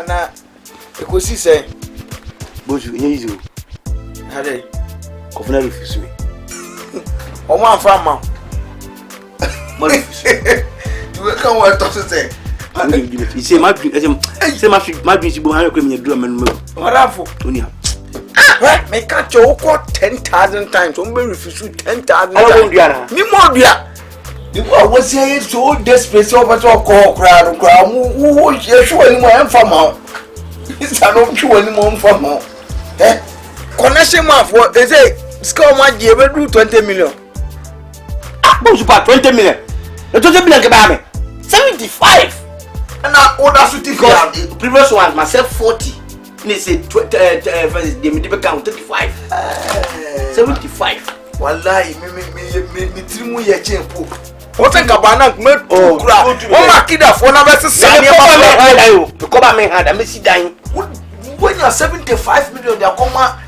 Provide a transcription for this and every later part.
na ekosi say bozu easy hade kofuna refuse me o ma fa ma mo refuse you can what to say you say my dream si bo han ko me dura manu marafo oni me catch you 10,000 times o be refuse 10,000 I won't do ana mi mo dua the boy was here so desperate over to call crowd who you show any more informal it's an option any more informal connection man for they say score one year we do 20 million bozu pa 20 million the 20 million ke ba me 75 and I order certificate previous one myself 40 they say 20 they me count 35 75 wallahi me trimu ye chempo what think about me kura o ma kida for na verse sani ayo because I mean had me see dying when you are 75 million they come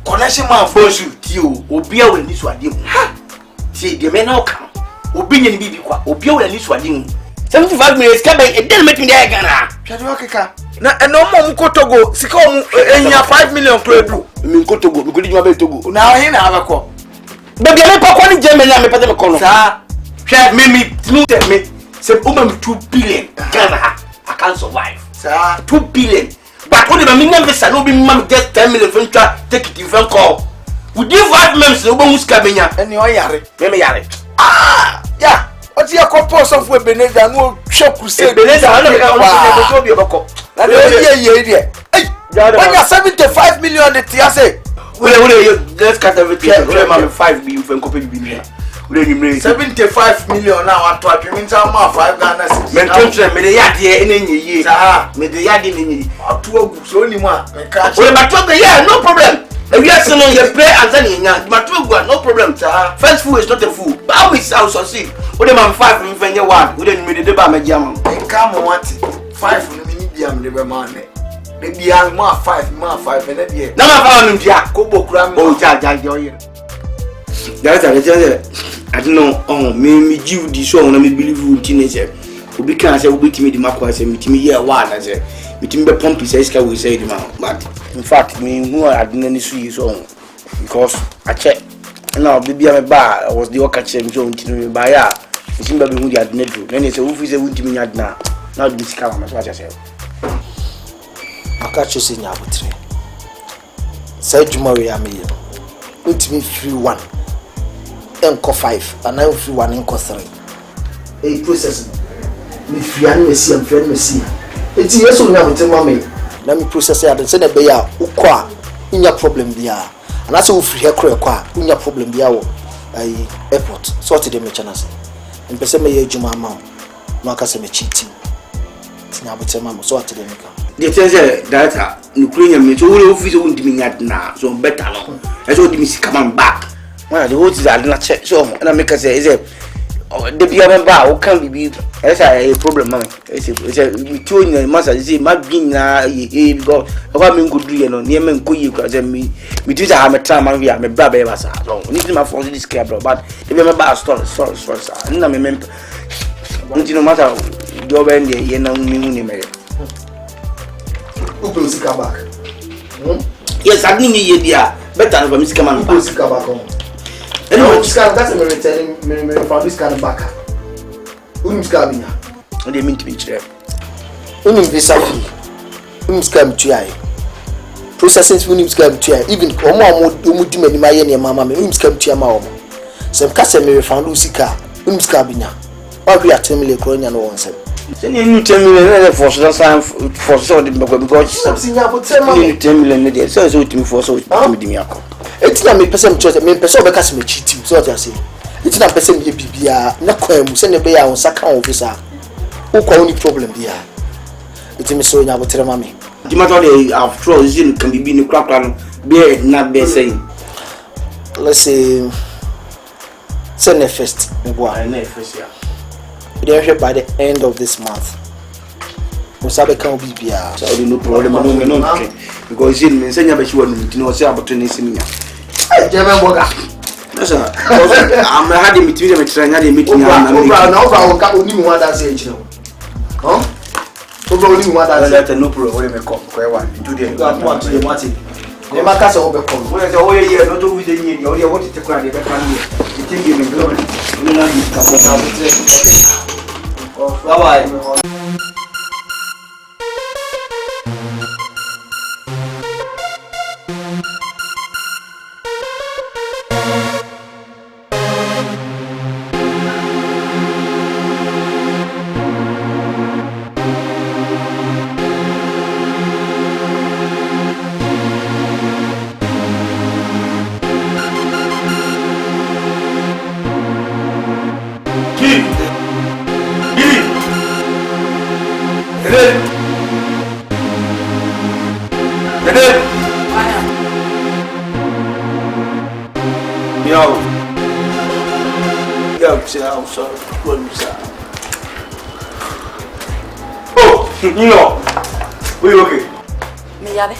connection man for bozu tio obi a we ni so ade mu see the men now come obi nya ni bibi kwa obi a we ni so ade mu 75 million ska ben e den make me dey Ghana twade wakeka na eno mo Togo sika o enya 5 million kredu mi ko Togo mi ko di juma be Togo na o hin na abeko baby me ko ni Germany na me pete me kono sa hwe me say o ma 2 billion Ghana I can't survive sa 2 billion but only me nyam visa no be mam just 10 million for take it in phone call we give 5 months no be muska benya eni o yare me yare ya o ti e ko post of Ebenezer no shoku say Ebenezer no be ka so be oboko na de ye dey when you 75 million the tia say we let's cut everything we mam 5 billion for copy bi we 75 million now what to mean say ma 5 Ghana cedis men tontre me de yade ene nyiye me de yade ene nyiye atu agu so ni ma me ka we matu go yeah no problem we are saying you pray and then nya matu go no problem first fool is not a fool but how we sound so see we dem 5 me fenye 1 we dem me de ba magia man e ka mo want 5 no me ni bia me de be ma ne de bia ma 5 ene de na ma fa no ntia ko bokura me o ja yo ye that's I don't know me give this one na me believe you teenager obi kan say obi timi di makwa say me timi year one na say me timi be pump say iska we say di man but in fact me who I didn't any so because I check now baby me ba was the work check me so timi ba ya me timi be who di adna do na say who fi say who timi nya adna now the scam ma so acha say aka chose nya abotre say juma we am here ultimate free one enko 5 and I free one enko 3 a process me free and me see am friend me see eti yeso nya bote mama na me process ya den say na be ya ukọ a nya problem bia and as we free here kro a nya problem bia wo ai airport sort dem channels en pese me ye juma ma no aka se me cheating nya bote mama sort dem ka the things that nuclear me so we office won't me nya na so better no e so di me come back when the whole is adna check so na make say is the bia member o can be that's a problem man it's me to in master say ma bin na because of me go do you know near me go you cause me do that am try man we am bra be ba sa so need my for this care bro but the member story na me member no matter do be ndie ye na me hu ni me who goes come back yes I didn't hear dia better for me come back who goes come back anyway that's me returning me from this kind of back who scam me what do you mean to be clear who visa fee who scam to ai processing who scam to ai even omo di mani maye ne mama me who scam to ma omo sem ka se me refund usika who scam binya wa bi atemile kro nya no won sem say you 10 million for so the because you 10 million there so to for so to me akọ etina me person church me person be ka se me cheat so what you say etina person me bibia na kwa mu se ne be ya on saka on officer who kwa only problem bia etima so nya botere ma me the matter dey after all is can be ni kwakwa no be na be say let's say send first me boy na first ya by the end of this month we sabe kan bibia so no problem no okay because in me senya be shiwa no mutino say aboto na siminya German boga no sir am had the meeting me tranya the meeting na over ka oni mu ada say chiro only one that no problem. What me come? Where one? Do the. Go want to the mati. The maka say obe come. When I say oh yeah, not over the year. You want to take one the back hand. You think you go. You know you come. Bye bye. I'm sorry. Oh, you know. We okay. Me yabe.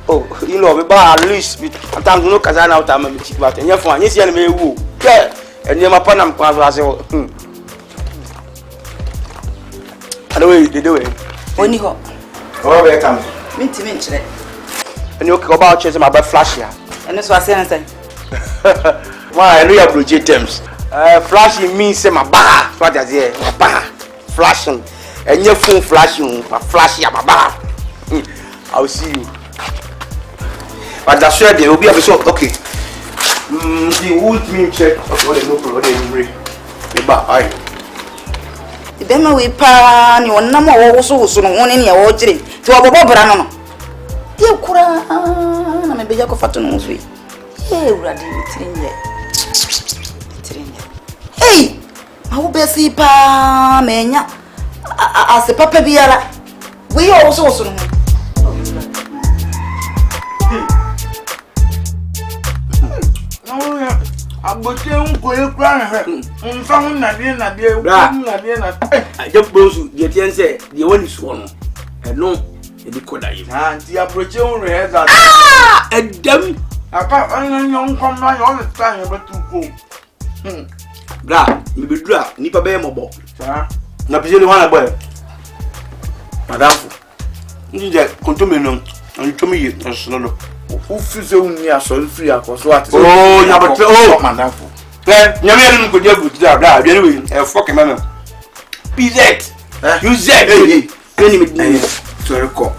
Oh, you know, we buy at least at times no kaza na uta me cheap but enya fun anya sia na me wu. Yeah, enya ma pa na mkwa so ase. Anyway, the way. Oni ho. Oh, be come. Minti minchire. Enya okay about chese ma ba flash ya. Ene so ase nsan. Why I know your project terms. Flashing means say my bar. What does it? My bar. Flashing. And your phone flashing. My flash ya my bar. I'll see you. But that's where they will be able to okay. The wood mean check. Okay, no problem. The bar. Aye. Ibema we pa ni wonna ma wo so so no woni ne wo gire. Ti wo bobo bra no no. Ye kura na me beja ko fato no so yi. Ye urade mitrinye. Hey! I will be see pa menya as a papa biara. We also no. Abote unko ye kura he. Unfa hu na de na de na. I just brosu the ten say the one is one. And no, e di koda yi. Ah, ti approach un re that. Ah! Edem. Aka anya unko ma yo le stand betu ko. Bra, me be dura nipa be mobo. Sa. Na pije ni wana boy. Madam. Nje kontomi no, ntomi ye nsolo. Ufize unni aso free akoso ati. Oh, nya botre oh, madam. Pe, nyame enu ko je buti da bra, bi anyway, e fuck mama. PZ. You Z. Hey, any me. Sorry ko.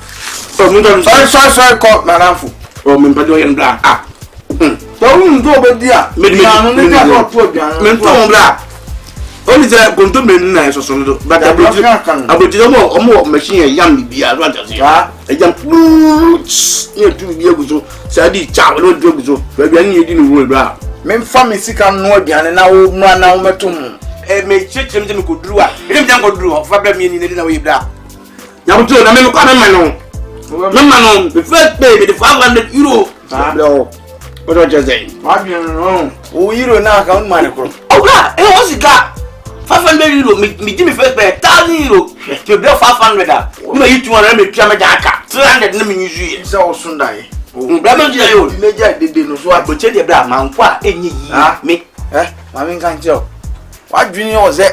So mun don sorry ko madam. Oh, me pado yen bra. Ah. So un do be dia. Me to bra. Only say kontomi na so no. But aboti omo machine yam bibia so ati. Ah, Ejam you do be able to say di cha no do go so. Ba bia ni yedi ni wo bra. me mfa me sika no aduane na wo mra na wo metum. Me chechem je me ko duru a. Ele me jan ko duru fa bra me ni na we bra. Ya buto na me ko na ma no. Mama no, the first pay me the 500 euro. Ah, No. What do you say? aduane no. O euro na ka un man ko. Oh bra, e o sika. 500 euro me give me first pay 1000 euro. You bill 500 ah. Me you 200 me pia me jaka. 300 na me use. Isa o sundai. Bra me je yo. Meja dede no so Aboche de bra man kwa enye yi me. Ma me kan tio. Wadwini o ze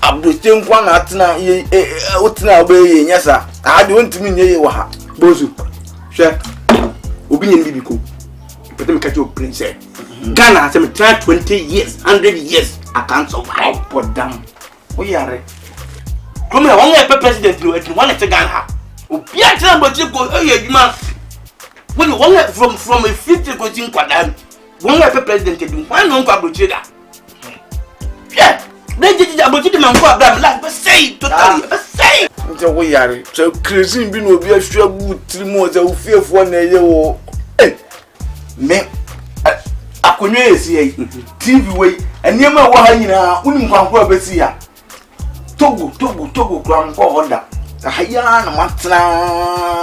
abrote nkwa na atena otena obe ye nyasa. Ade ontimi nye ye wa ha. Bozu. Hwe. Obi nyen bibi ko. Pete me catch your prince. Ghana say me try 20 years, 100 years I can't survive. Podam. O yare. Come here, one year president no, one let Ghana. Obi a try but go adwuma. When one year from a 50 go tin kwadan. One year president do. Why no kwa broche da? Yeah. Then did about the man kwa bra like say totally. Say. Nti o yare. So crazy bi no obi ahwa gu trimo o ze ofiefo na ye wo. Me akonwa esi TV wey eniema wo ha nyina unim kwankwa besi ya togo kura nko hoda ahaya na matena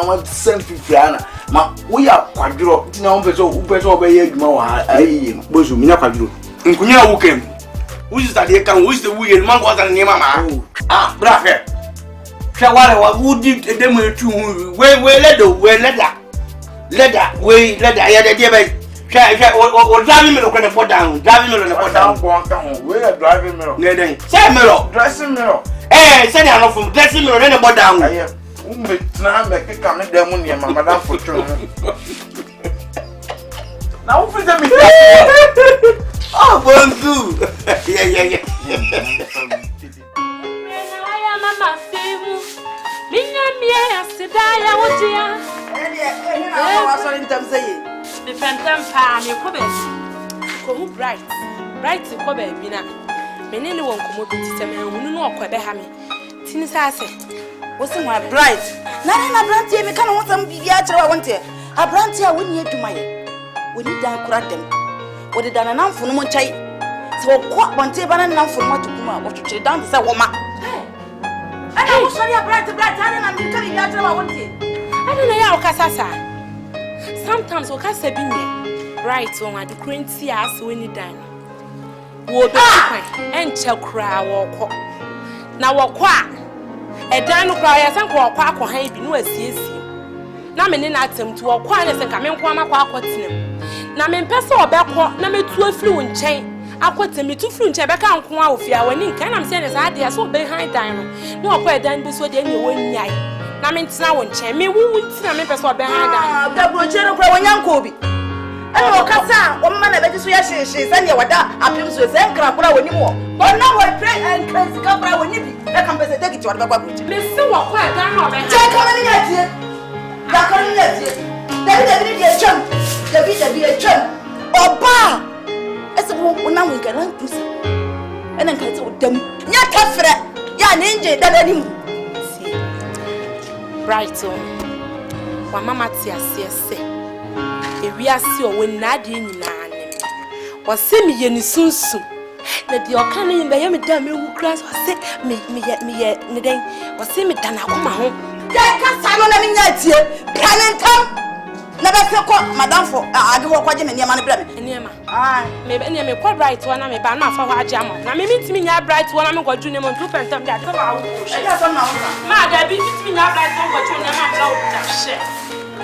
ma semfifia ma wo ya kwadro tina wo peso obeye adwuma wa ayi Bozu minya kwadro. Nkunya wo kem. Wo is that kan wo is the we man go that niema ma. Ah, bra fe. Hwa wale wa wo di edem etu we leather ya de be. Hwa driving me ko ne put down. Driving me no put down. we are driving mirror Ne den. Say mirror. dressing mirror Send her from dressing me or more down. Now madam for true. Now who feed me? Oh, bonjour. Yeah. Mama femu. Minya mia sidaya wotia. The phantom pa me ko be. Ko hu bright. Bright ko be bi na. Me ne won ko mo bi ti me hunu no okobe ha me. Tini sa se. Wo se mo bright. Na bright e me kan wo sam bibia kire wa wonte. A bright a woni aduma ye. Woni dan kura dem. Wo de dan na mfunu mo nchai. Se wo ko bonte ba na mfunu mo tukuma wo twetwe dan se wo ma. Ana wo sori a bright ana na me kan bibia kire wa wonte. Ana na ya okasasa. Sometimes okasa bi nye. Bright won ade krenti as woni dan. Wo be kwan enche kura wo ko. Na wo ko a edan no kura ya san ko wo ko akohan bi no asiesie. Na me ne na atem to wo ko a ne se ka me nko amakọ akotenem. Na me mpese obekọ na metu afiri wo nchen akotem metu firi nchen beka nko a ofia wani nkan na me se ne sa ade so be han dan no ne wo ko edan bi so de ne wo nyai na me ntina wo nchen me wu ntina me mpese obe han dan da bro che no kura wanyanko obi ana okasa o mma na beji so ya hyehyɛ se ne wada apem so se nkra kura wani mo on na wo pray and crazy ka kura wani bi e kan pese take it wada baba bro me se wo ko edan no obe han che ka mani yatie da ka mani yatie David dey chum David dey chum oba ese bo na wo nka na pusi ena nka te odam nya kafre ya ne nje da dani mu si bright wa mama ti asiese ewiase o wona de nyina ne wose me ye ni sunsun na de oka ne yin da ye me da me wu kras wose me ye ne den wose me da na akoma ho ya ka sa no na me nya tie planentam na be se ko madam for age wo kwaje me niam na bra me niam me be niam me kwa bright one na me ba na fa ho age am na me mitimi nya bright one na me kwaju ne mo ntu pentam da ka ba wo e ka so na wo ma da bi mitimi nya bright one kwaju ne ma bra wo da she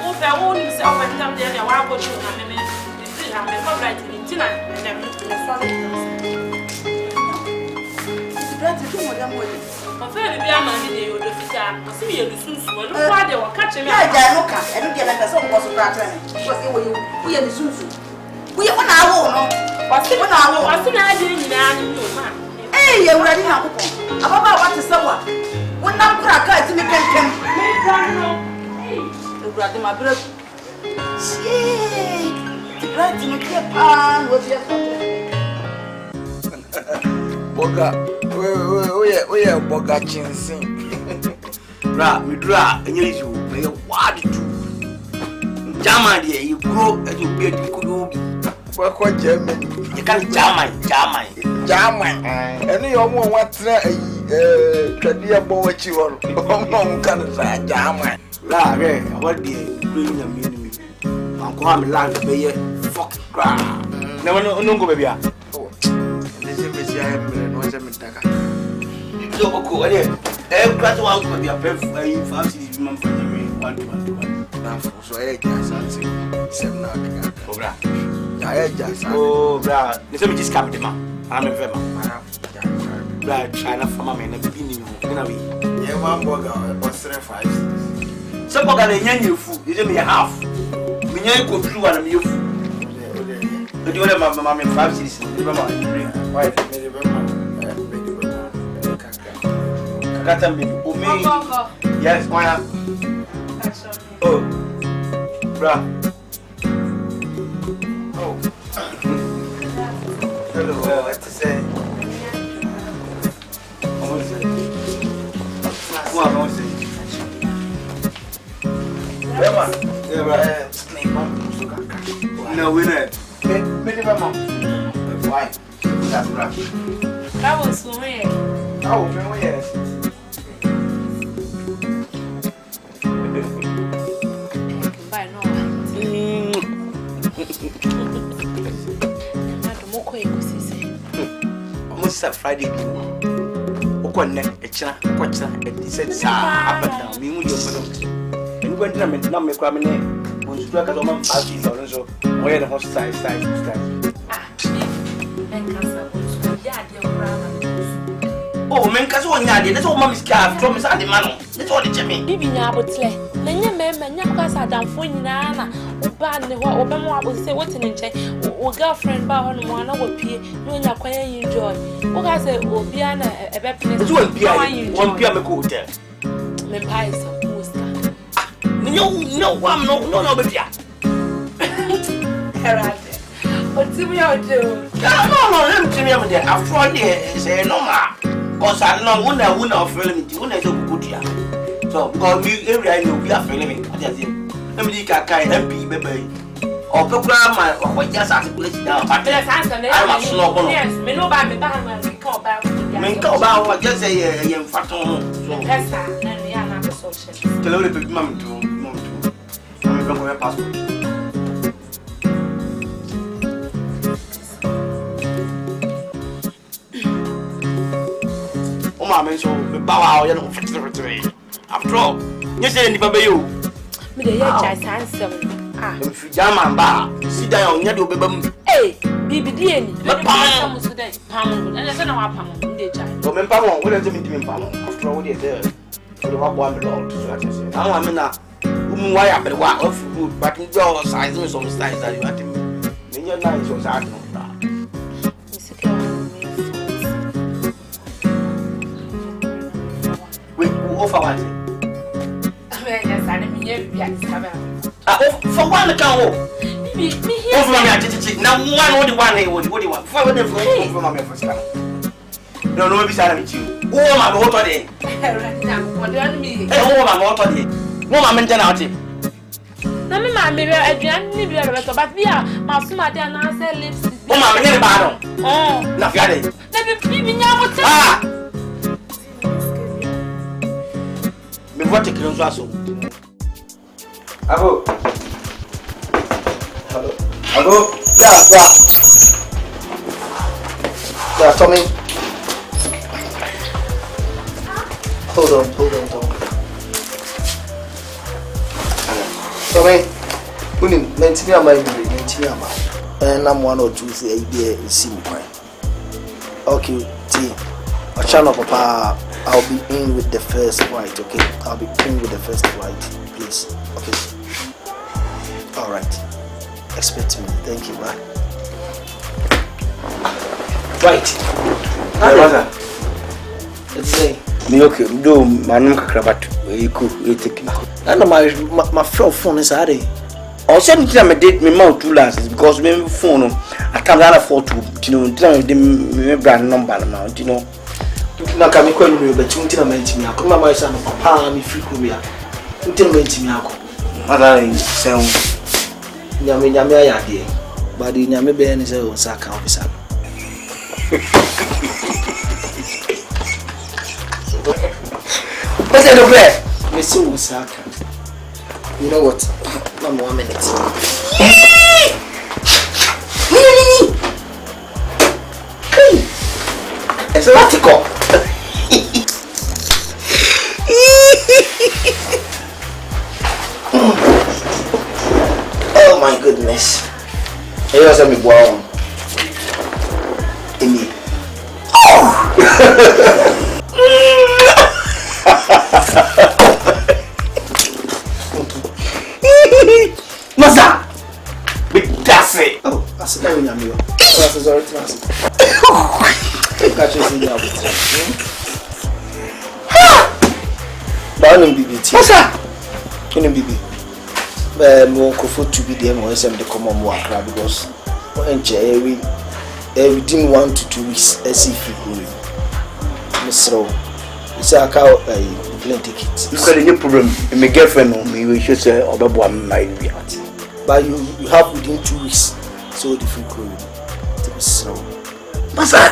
wo fe wo ni se wo pentam de ya wa kwaju na me na me kwa bright ni tina na me so it's bright to mo da mo ofe bi ama ni de yo do fita asi mi ye du sunsu no kwa de wo ka che me ya ja no ka enu de na pese wo so pra tra me wo se wo ye ni sunsu wo ye wona awo no wasi wona awo wasi na ade nyina ni o ma ye wurade na kokon ababa wa te sewa wona kura ka ti me pentem me dan no wurade ma bra shee ti bright no ke pan wo je so Boga, we boga chinsin. Bra, me dra, enye you, me what do. Jama de you grow as you be to kudu. What German? You can jama. German. Any your one what career boy you on can say German. Bra, what the bring your meaning? Uncle Ham land be fuck cra. Never no go baby. So go there. Class one could be a perfect fancy man for the one. Now so I just something. 7 o'clock. Oh, bra. I just Oh, bra. Let me just come to man. I'm a vema. Bra, China for my man, a beginning. Yeah, one boga was 5. Some boga the young food. You give me a half. Me go through and you. But you want my mamma 5 citizens. Why? Yes, why not? Oh, bra. Oh. Hello, what to say? What is it? What is it? Yeah, right. Snake mom. No, we're not. Why? That's right. that was so weird. Oh, no, yes. Bye no. Moko ekosisi. Almost Friday. Okone echina, kochina, said sa up and down. Me with your phone. You went to me kwa me on strike as on 5 days or so. Where the hostile side. Oh, men kaso nya de, that's all mommy scar from Miss Ademano. That's all the Jimmy. Bibi nya abotle. Na nya mema nya kwa sa damfo nyina na oba ne ho obemo abo se wote ne nche. O girlfriend ba ho no mo na wo pie. No nya kwa yen enjoy. O ka se obi ana ebe pene. That's one pia me ko hotel. Me buy some poster. No, no, baby. What's the matter? No, let me tell you that after all this is normal. Because I don't know when I feel it, when I do good here. So, because we every know we are feeling it. I just think, let me take a kind MP, baby. Or program or just articulate down. But I must know. Yes, me know by me back when call back. Me call back, just say, young faton. So, that's that, and we are not a social. Tell the big mom to. I'm going to have a passport. I so me bow you know after all you say ni baba you me dey just answer if you jam and ba sit down you do beba eh bibi die ni me pam so dey pam na say na wa pam dey jai go me pam we dey me pam after all we dey there so the wa boy me lord so I say I want me na why I be wa of good but you just size me some styles that you want me you nice so sad no offer what? For one account. Me here. Now one. What do you want? For what for my first car. No, be sad with you. Oh, my motor day. Oh, my motor day. No, my mention out it. No, me, my mirror, I didn't need to but we are my smart and answer lips. Oh, my little battle. Oh, not got it. Let me be now. What a close also. Hello. Yeah, Tommy. Hold on. Tommy, we maintain my and I'm 1 or 2 say a sim. Okay, T. A channel, Papa. I'll be in with the first flight, okay? I'll be in with the first flight, please. Okay. All right. Expect me. Thank you, bye. Right. Hi, let's say. Me okay. Do manum kakrabat. You could take. I know my phone is ready. Or send me date me mouth 2 lances because me phone. I can't afford to, tell me brand number amount, na kami kwa nyo be tunti na mentimi akọ mama isa no papa mi free kubia tunti na mentimi akọ ada ni seun nyame ayade badi nyame be ni se o saka ofisa what's the bread me se o saka you know what mama 1 minute it's a radical. Oh my goodness. Hey, what's up, me boy? Emi. Masa. Big daffy. Oh, I said that when you're me. That's sorry to ask. Catch you in the Banim BBT. What's that? Kini BB. Mo ko for to be there mo SM the come mo akra because every within 1 to 2 weeks SC free. Mr. Isa ka plane ticket. You got any problem? My girlfriend me we should say obebo am my idea. But you have within 2 weeks so the free crew. So Masa.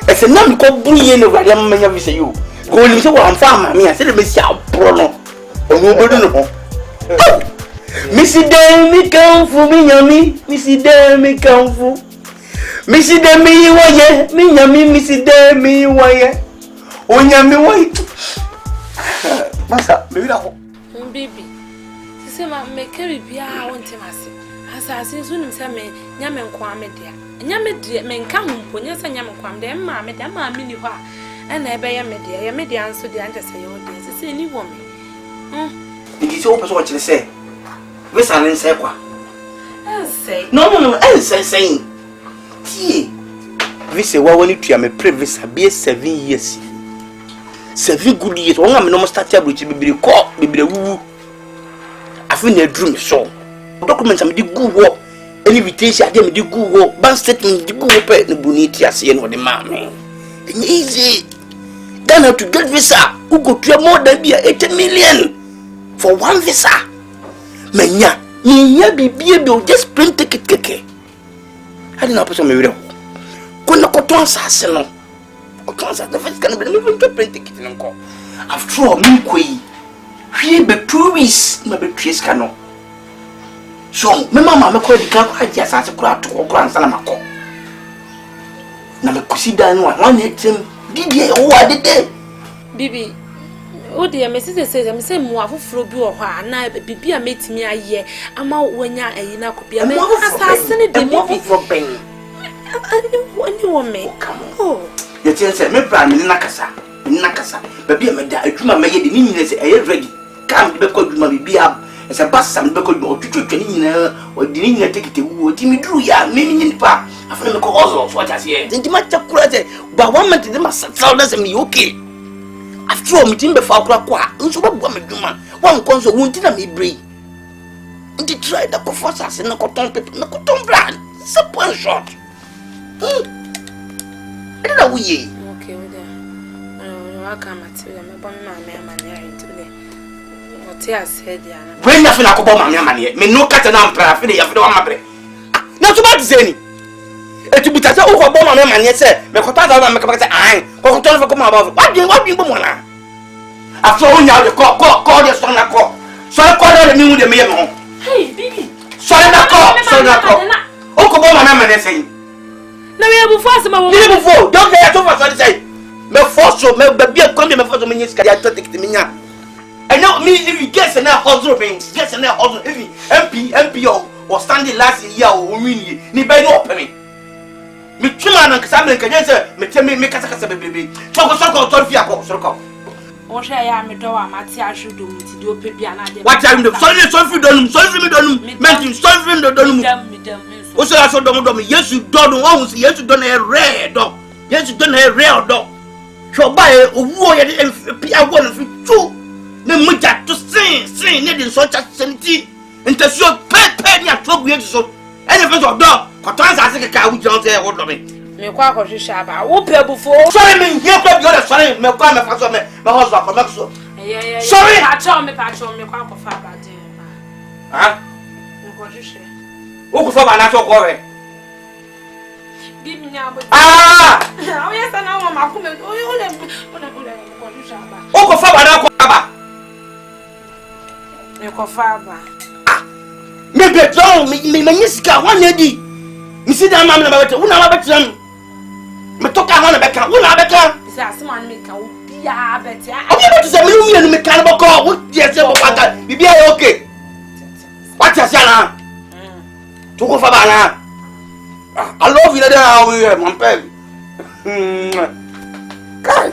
Ese na me ko buye no radio manya vi say you. Go ni say wa amfa ma me say me si abro no. Onu obodu no ho. Missy Demi Kamfu, mi yami, Missy Demi Kamfu. Missy Demi waye, mi yami, Missy Demi waye. O yami waye. Masa, me wida ho. Baby. Sise ma me carry bia wonte mase. Asase so nim se me nyame nkwa me dia. Nyame die me nka humpo nya se nyame nkwam de ma me da ma me ni ho a. And I buy a media, so the answer say, oh, this is any woman. Did you open what you say? This I didn't say what? Say, No, I saying. This is what we need to am previous be 7 years. 7 good years. One am no start which be call be woo. I feel a dream so. Documents am the good work. Any invitation I dem the good work. Bank statement the good work the bonity as no the man. Easy. Then how to get visa who go to more than be 80 million for one visa. Menya bibi just print ticket keke. I didn't know person me real. Kuna koton sase no. Koton sase the first can be me print ticket nko. After all me kwei. Hwe be 2 weeks na be trace kano. So me mama me ko di ka kwa dia sase kura to ko ansa na mako. Na me kusi dan one etem didi o adede. Bibi, oh dear, my sister says, I'm saying more for Frobu or Hana, Bibi, I made me a year. I'm out when you're a could a man assassinate the movie for pain. When you want me, come on. Oh, you tell me, Prime Nakasa, Baby, I dream I made the meaning a ready. Come because you might be up as a bus, some because you or didn't take it to Timmy Drew, ya, meaning in part. I feel like also what I say. Then you might have credit, but 1 minute they must tell us and be okay. After all, meeting before Quaqua, so what woman do man? One console won't tell me breathe. And they tried the professors and the cotton paper, no cotton brand. Simple and short. I don't know we. okay, with that. I come at you, I'm a man into the what I said, Yana. Bring nothing like a bomb, my money. Me no cut and I'm proud of the other. Not too much, Zenny. To be touched over bomb, my man, yes, sir. Me cotton, I make a eye. Cotton for come about. What do you want? I saw you out the call your son. I call. So I call the new the mail. Hey, Bibi. So I call. Oh, come on, my man, saying. No, we have forced my woman before. Don't get too much. I say. Me force so me be a come me for so many scared to take me. I know me if you guess and hustle things, guess and hustle if MP or standing last year or win ni by no opening. Me chuma na kasabe kan say me tell me kasa baby. Soko soko. O share ya me do amati ashudo muti do pebia na de. What time do sorry me donum. Mention sorry me donum. O so aso dom Yesu dodum o so Yesu don e rare dog. Yesu don e rare dog. So buy owo ye de pia wo na fi tu. Ne muja to sin ne de so cha senti. Intesio pepe ni atobu ye so. Any face of dog. Kotan sa se ka wu jon say wo do me. Me kwa ko hwehwa ba. Wo pe bufo. Sorry me here kwa bi o de sorry me kwa me fa so me hustle for me so. Yeah. Sorry. Pacho me kwa ko fa ba de. Ah? Me ko hwehwe. Wo ko fa ba na so ko re. Bibi nya bo. Ah! O yes na wo ma ko me. O le ko hwehwa ba. Wo ko fa ba na ko ba. Me ko fa ba. Me be don me nyisika wan edi. Me si dan ma me na ba bete. Wo na ba bete me to ka na be kan. Wo na be kan. Say asema me ka wo bia bete. Obi be say me no me kan bo ko. Wo die say bo pata. Bibi aye okay. What you say na? To go fa ba na. I love you there how we mon père. Kai.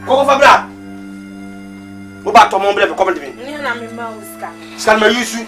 Ko fa bra. Wo ba to mon blé ko me dimi. Ni na me ma uska. Skal me yusu.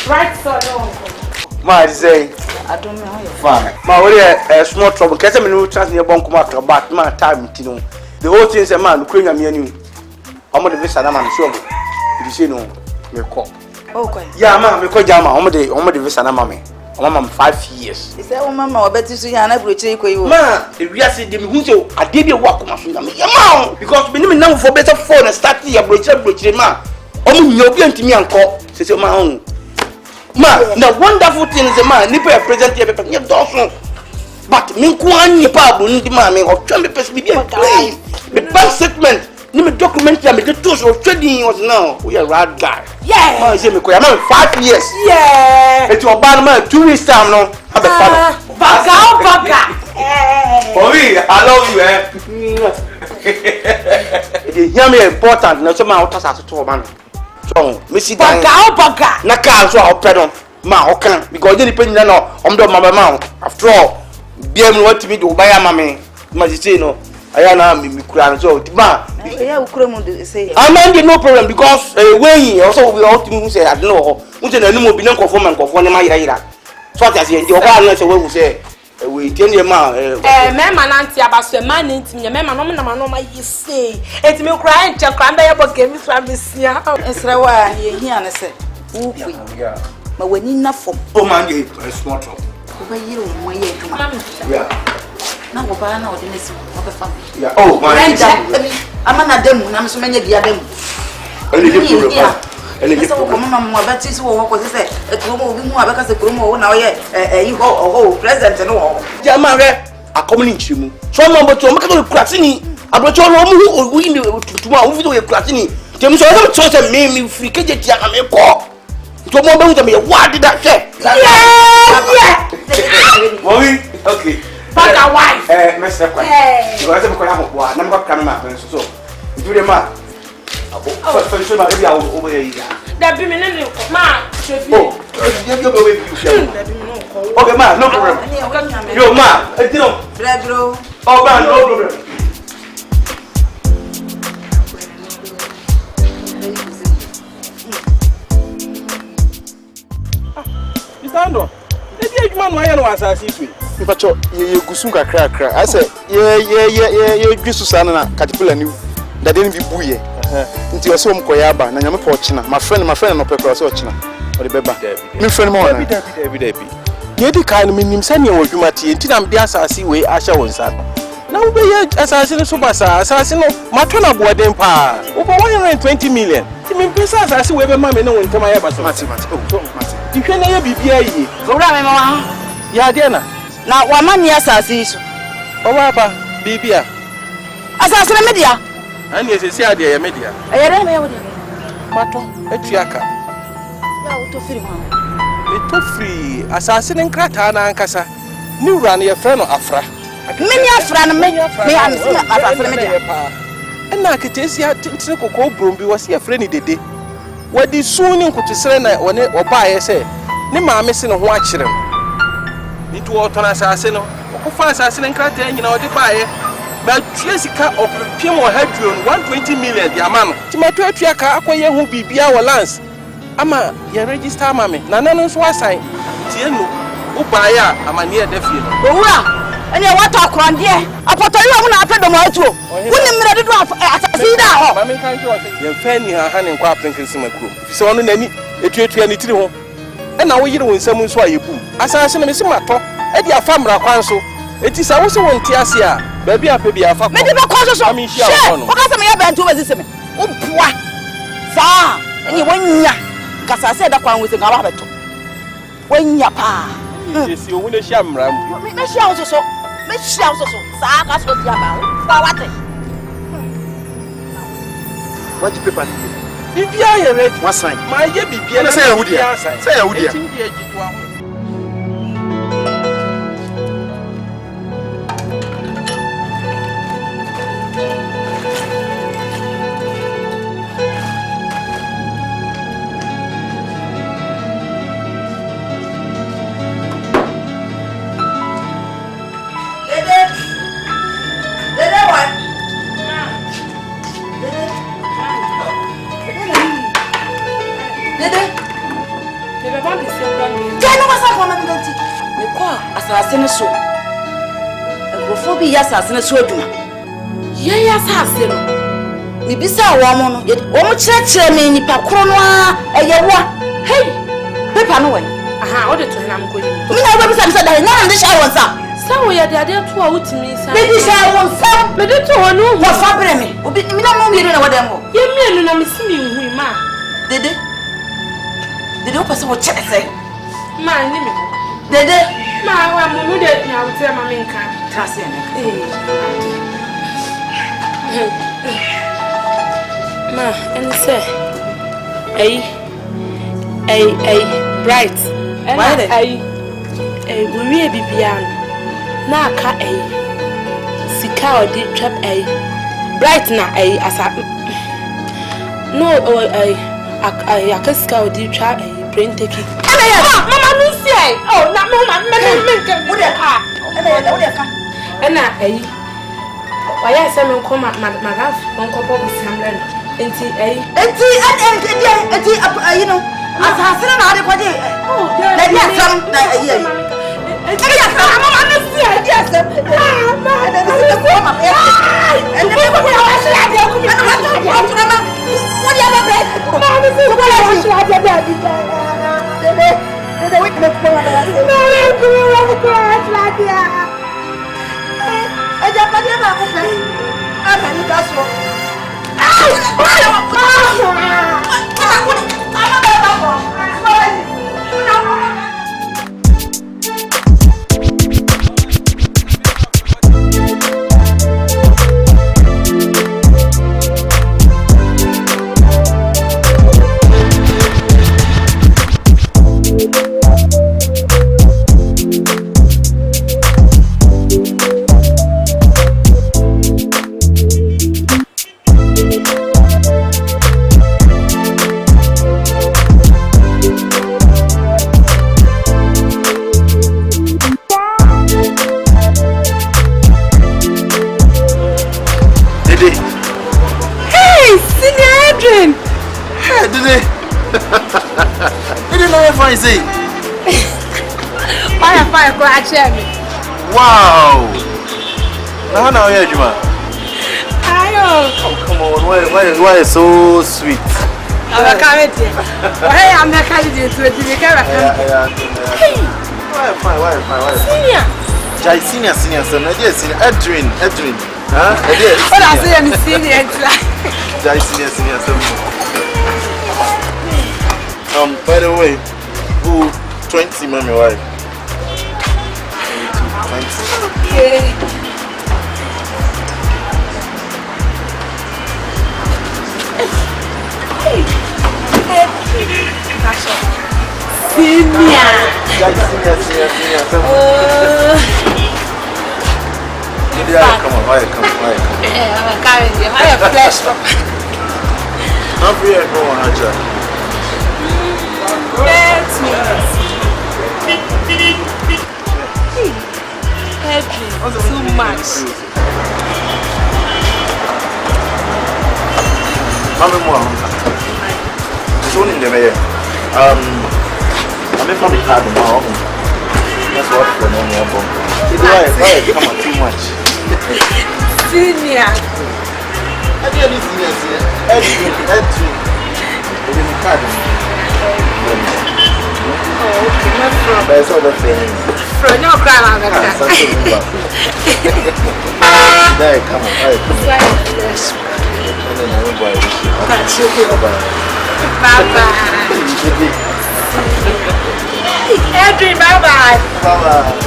Right, so no. Ma say I don't know how you fine. Ma we small trouble. Kese me no chance near bon kuma but ma time tino. the whole thing is a man Ukraine me anyway. I'm the visa na man show. You say no me call. Okay. Yeah man, me call jama. I'm the visa na mama. I'm 5 years. Is that mama or better to yana broche ko you? Man, if we are saying them who say I did work on my man because we need now for better phone and start your broche man. You be to me and call say man. Man, the wonderful thing is a man nipa present here paper you don't but me ko an nipa bu ndi man me o twa me person be play. The bank statement ni me document ya me the tools of trading was now. We are rad guy. Yeah. Man say me ko ya man 5 years. Yeah. It's your bad man 2 weeks time no. Have a father. Baga. For me, I love you, It is hear me important. No, so man, what has to man? So, Missy Baga. Na car so I'll pedal. Man, okay, because you depend on the mama man. After all, BM what me do buy a mammy. Magicino, I am me crying so. Man, yeah, we say. I mind no problem because when also we all to say I don't know. We say no more be non conform and conform my ira. So I say the one say we say we tell you man mema nanti abaso man nti me mema no na ma yise enti me cry nche cry mbe yebo game from bisia esrewa ye hia ne se ukui ma wani na fom oh man dey small trouble ba yire mo ye duma yeah na go ba na odinesi obe fam yeah oh man ama na demu na so menya bia demu ele dey problem ele so ko mama mo ba ti so wo ko se ekromo obi mu abeka se kromo wo na wo ye ho president no wo jama re akomni nchirimu so mo bo to mo ka to kuratini abrocho no mo hu ni tutuma wo video ye kuratini tem so so se me free keje ti aka me ko to mo be hu te me wa di da she yeah mommy okay baga wife mess up kwa because me ko la mo wa na mo ka ma so do the ma for sure ma e bia o be yi da bi me ne ko ma chefi oh you go with you share okay ma no problem yo ma etino bro oh man no problem Isando ebi adwuma no aye no asase sui mpacho ye gusu kakra I say ye gwisu sana na caterpillar ni dade ni bibuye nti oso mkoya aba na nyame pa ochina my friend no pekro so ochina o de beba me friend mo na Dabi ye di kan me nim sane wo adwuma tie nti na me de asase we ahya won sa na wo be ye asase no so basa asase no mato na boden pa over 120 million ti me pesa asase we be ma me ne won tema ye basa mati oh mati di hwe na ye bibia yi gowra me mama ya de na wa mani asase isu o wa ba bibia asase na media ani esesi ade ye media ayere me yodi mato etuaka ya uto firi ma meto free asase ne nkrata na ankasa ni wura ne ye frɛ no afra meni afra no me am na asase na media na ketesi atintine kokko brombi wose ye frɛ ni dede wadi suni nkutesere na wone obaye se ne maame se ne ho akyerem nitu otona asase no okofa asase ne nkrata nyina odi baye ba tuesika opempem o haduo no 120 million di ama no timato atuaka akoye hu bibia wo lance ama ye register ama me na nanu nso asan tie no ubaye amane da fie no owura ene wato akrande apotori wo na apedo ma atuo woni mre dedo asase da ho ba me kan ke wo se ye fa ni ha ne nkwa aprenkensi makuro fi se wono nani etuatua ni tiri ho na wo yire wo nsam nso ayebum asase no me se mato e di afamra kwan so eti sa wo se won ti ase a ba bi ape bi afa ko me di be kwa so so she o ka se me ya bentu wezi se me o bua sa enye wonya kasase da kwan wezi ngaba beto wonya pa esi owu ne hia mra mu me hia wo so sa ka so dia ba fa wate what the paper bibia ye ready one sign ma ye bibia na say yahudia asase ne so egrofo bi ya asase ne so adwuma Yes, Hassel. Mibisa woman, woman church me, Pacrona, a yawa. Hey, Pepper, no way. Aha, order to him, I'm going. Me, I will say that I know the shower. So we are there to out to me, sir. Maybe I want some, but it's all no more fabric. We don't know you know what them. You mean I'm seeing him, ma? Did it? Did you pass what check say? My name. Did it? My one would now tell my main car. Trust him. Ma, and say, bright. And we will be beyond. Na ka sika odi trap bright na as a no akaska odi trap brain taking mama no see oh na mama me What ka na why say me come magaf on kopo busamla enti you know as hasina na ade kwaje oh let me some mama no see yes mama na see come and then we go wash la dey come mama what you have there mama no see wash la dey the week me come na go wash la dey eja pa dey ba ko fe ama ni ka so Wow! Now here, Juma. Oh, come on. Why is so sweet? I'm a candidate. Why I'm a candidate to the camera? Why? Senior, son. Edwin. Huh? What I say, I'm senior. Senior, son. By the way, who 20 mommy wife? 20. Okay. Senior. Come on, why come? I'm carrying you. I have flesh. I'm free at home, That's me. Too much. How many more? Soon in the mayor. I'm from the card now. That's what for no more. Why come on too much? Senior. I didn't senior. Edwin. In the card. Oh, okay, not from. That's all the thing. From no crime, I'm there, come on. Yes. Bye-bye. Edwin, bye-bye. Bye-bye.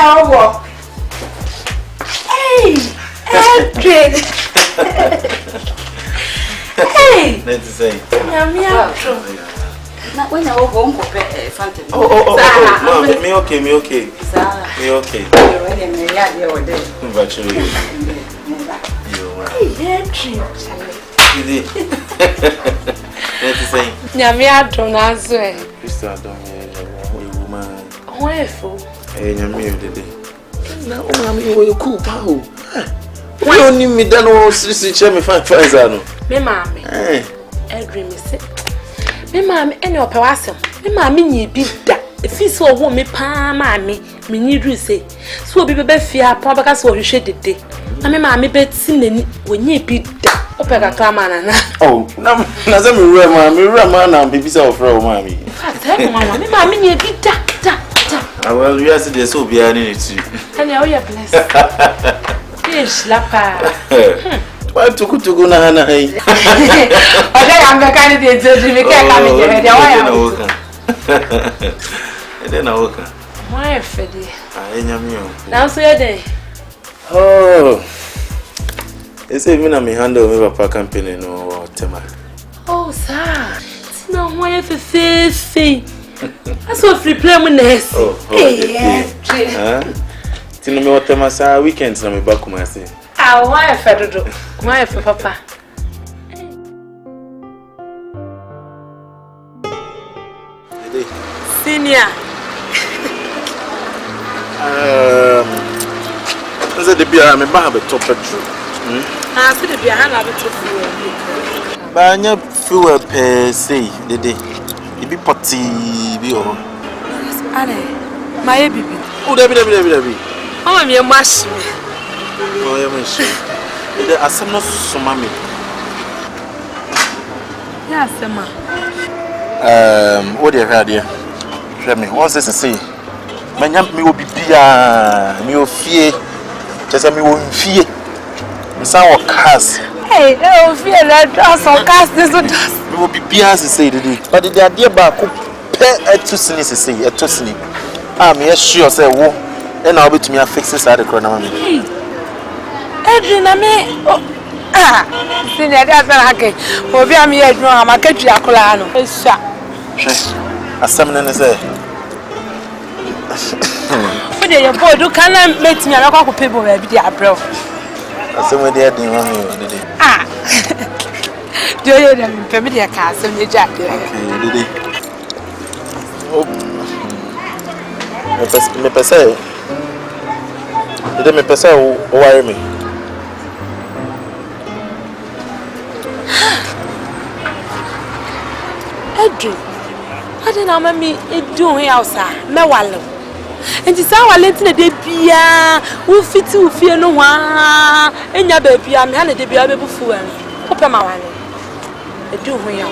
now. Hey, Edwin. Hey. Let's say. Now when I go home, Phantom. Oh, me okay. Me okay. But you. Hey, Edwin. Let's say. Nyame adom azo e. Christo adom woman. Wonderful. Nyame dede. Na o ma me wo cool pa o. Why only me dan o sisi che me fine no. Me maame. Edwin me se. Me maame ene opewasem. Me maame nyi bi da. Efi so wo me pa maame. Me nyi ru se. So obi bebe fia pa baka so hwehwe dede. Na me maame beti nani wonyi bi da. Opeka kama na. Oh, na se me wura ma na bibi se ofra o maame. Fatai mama, me maame nyi bi da. Well, we are the so be any to. And now you are blessed. Yes, lapa. Why to go na na hey. Okay, I'm the candidate to me can't come in here. Then I work. Why Freddy? I nyame. Now so your day. Oh. It's even na me handle me papa campaign no tema. Oh, sir. It's no why fe. That's what free play with nest. Oh, Tino me what tema sa weekends na me back kuma say. Ah, why Fedodo? Why for papa? Senior. Is it the beer me ba be top petrol? Ah, see the beer hand a bit of fuel. Ba nya fuel per say dede. Ibi potty bi o. Ale. My baby. Oh, Debbie. Oh, me mash. Oh, yeah, man. The asem no so mami. Yes, ma. What do you hear there? Tell me, what's this to say? Manyam mi obi bia, mi ofie. Just me wo mfie. Nsa wo cars. Hey, oh, fear that does on cast this would Mi obi bia se say dede. But the idea ba ko pe etusini se say, etusini. Me sure say wo e na obi tumi fix this side corner mami. Hey. Edwin na me senior that's not okay. Obi am here no am akatu akola no. Esha. Asem ne say. For the boy do can make me akwa ko pebo ba bi dia bro. Asem we dey din mami dede. Do you dem pe me dia ka asem ne ja. Okay, dede. Oh. Me pese. Dede me pese o worry me. Edwin, I didn't know me do here outside. Me walo. And this our letting the bia, who fit to fear no one. And your baby, I'm handed the bia baby fool. Open my one. I do here.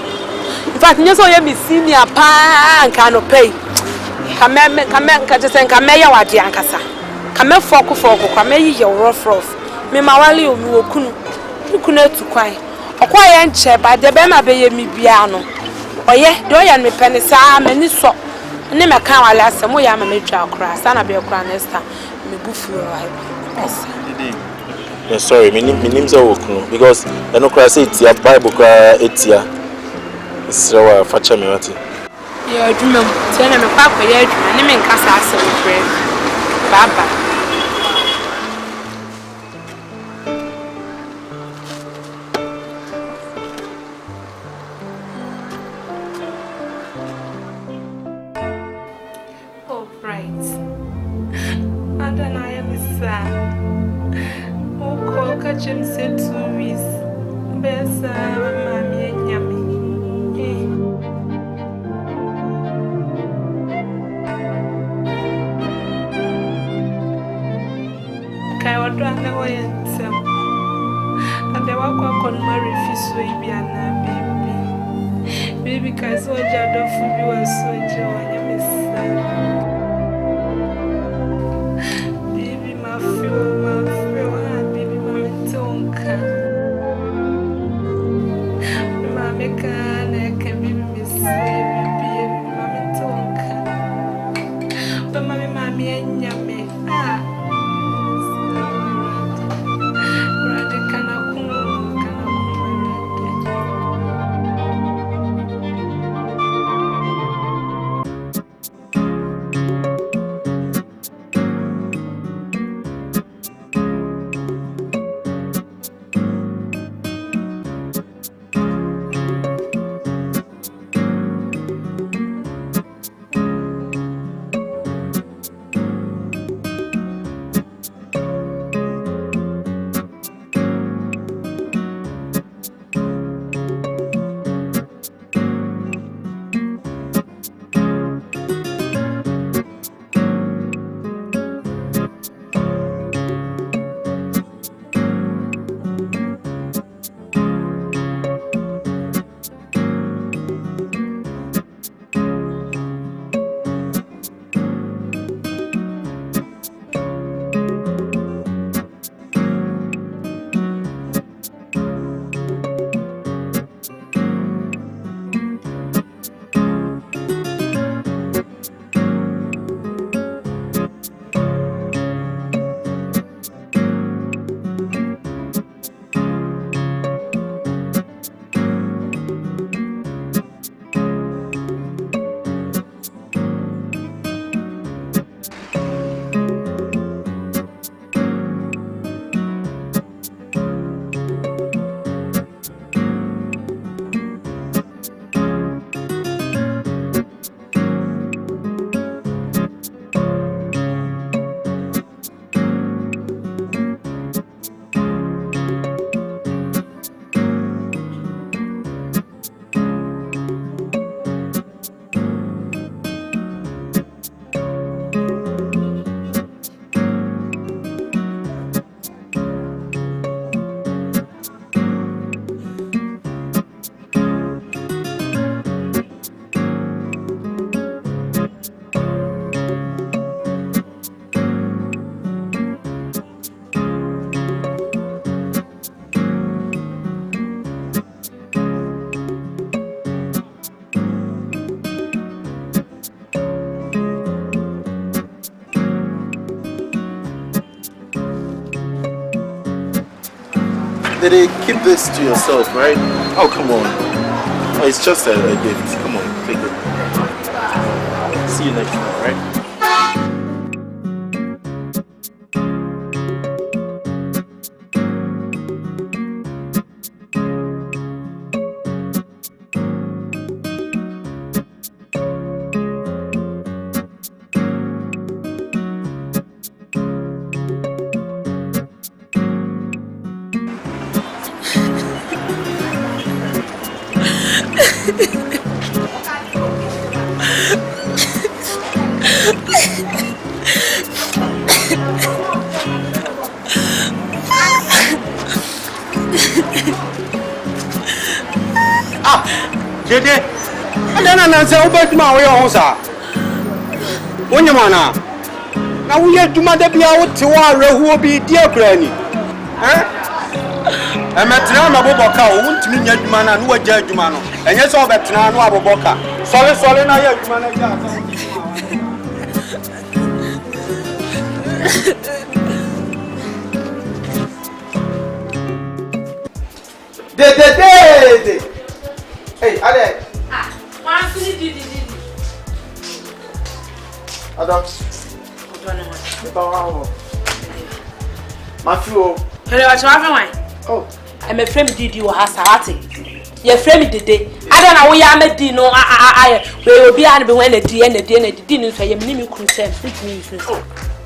In fact, you saw me senior pa and cannot pay. Come just and come here what Yankasa. Come foku, come here your rough. Me mawali o kunu. You couldn't to cry. Or quiet chair by the Bema Bay me piano. Oh yeah, do you me penny sa many so. Ne me kan wala asem ya ma metwa akra sana be akra next time me bufu right. Sorry, me name say okunu because I no cry say it Bible cry etia. So wa facha me wati. Yeah, adwuma say na me kwa kwa ya adwuma ne me nkasa asem pray. Baba. Dede, keep this to yourself, right? Oh, come on. Oh, it's just a gift. Come on, take it. See you next time, right? Dede, adana na se obetuma wo ye ho sa. Wonyama na wo ye duma da bia wo te wo arehuo bi di akura ni. Emetra na boboka wo ntimi nya duma na no wagya duma no. Enye se obetra no aboboka. Sole na ye duma na gya sa. Dede. Hey, Ade. One did. Adam. Mafio. Hello, what's wrong? Oh. I'm a friend did you has Sawati. Your friend did it. I don't know where I'm a dino. I will be on when a D and a dinner for your minimum consent.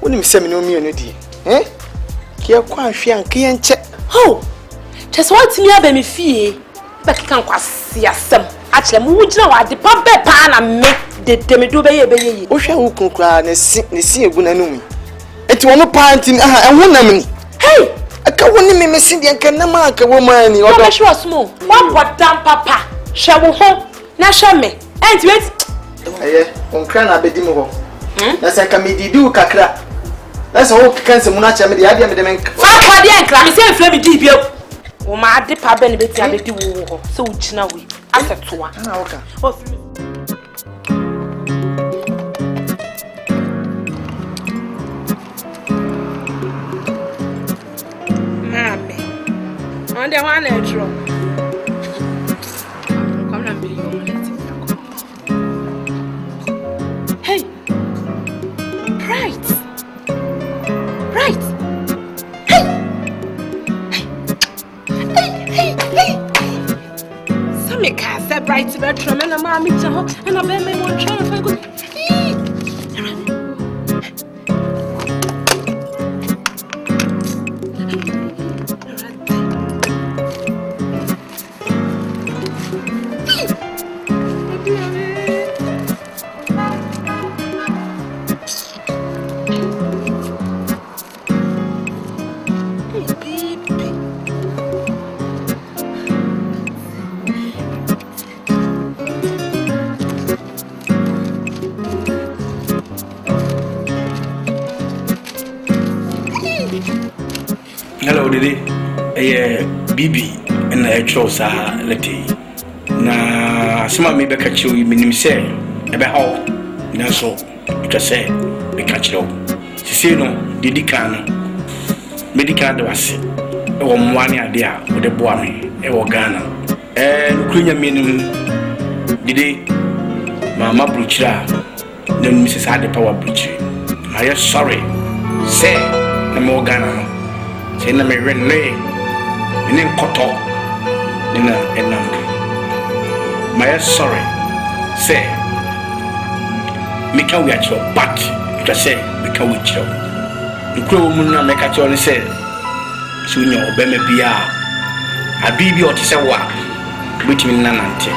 When you send me no immunity, eh? Kia kwa fian kian check. Oh, just what me have me fee. But can quasi some. Actually, Mujina, what the pump pan and make the Demido baby. Osha who cry and see a good enemy. It's one pint in a woman. Hey! I can't want me missing the Kanamaka woman. Or the show small. One what damn papa. Shall we home? Nashame. And wait. On Crana Bedimo. That's a committee do Kakra. That's all cancer Munacha Media. Fuck, I say, Flemmy Dibio. O my depa benefit, I do so now we after 2 1. Mammy, on the one edge. Come and be hey, right. Some cast that bright to bedroom and a mammy to her and a baby won't try to find good. Hello, Dede. Bibi and I chose a lady. Na some me catch you, meaning say, about how, no, so you just say, we catch you. She say no, Didicano, medical was it. Or 1 idea with the boy, or Ghana. And Queen meaning Dede, Mamma Brucha, then Mrs. Had the power Bruchi. I am sorry, say, no more Ghana. Say na me renle ni nkoto ni na enam my sorry say me can we actually but you say me can we chill nkro mu na me ka chill ni say so nyo obeme bia abibi o ti say wa bitimi na nante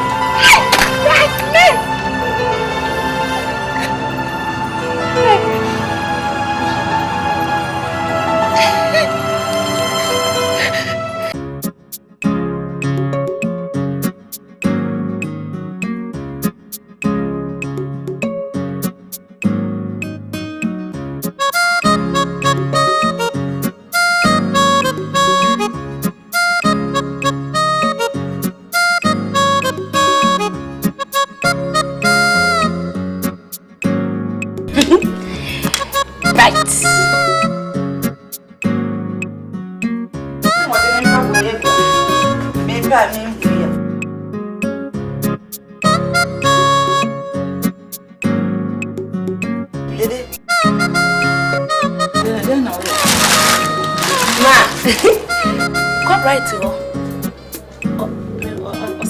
Come right to her.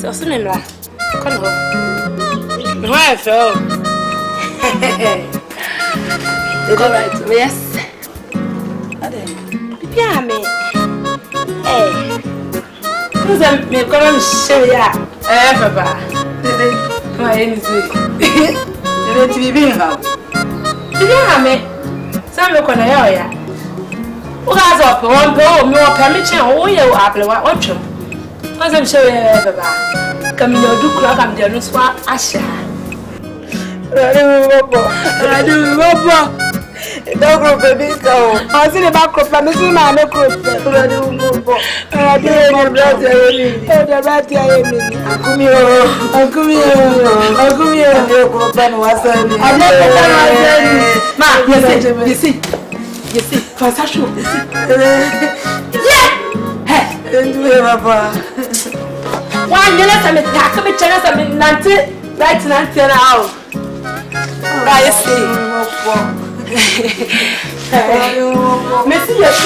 What's the name? Come on. No, I fell. Come right to me. Yes. Yeah, me. Hey. Who's a me? Come and show ya. Papa. My name is me. Did you be here? Yeah, me. Some look on a area. Who has up one go? More permission. Oh, you apple. What you? As I'm sure you have a come in your do crack and the news for Asha. I do remember. Don't go, baby. I was in the back of my missing my no group. I do remember. I do remember. Come here. Ma, you see, Fasashu. Yeah. Hey, don't do it, Papa. One minute, I'm a tack of a chance. I'm in Nancy, right Nancy now. I see. Missy, yes,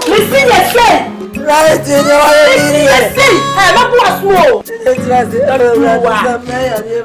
Missy, yes, right in your yes, I'm a boss. It's all right, you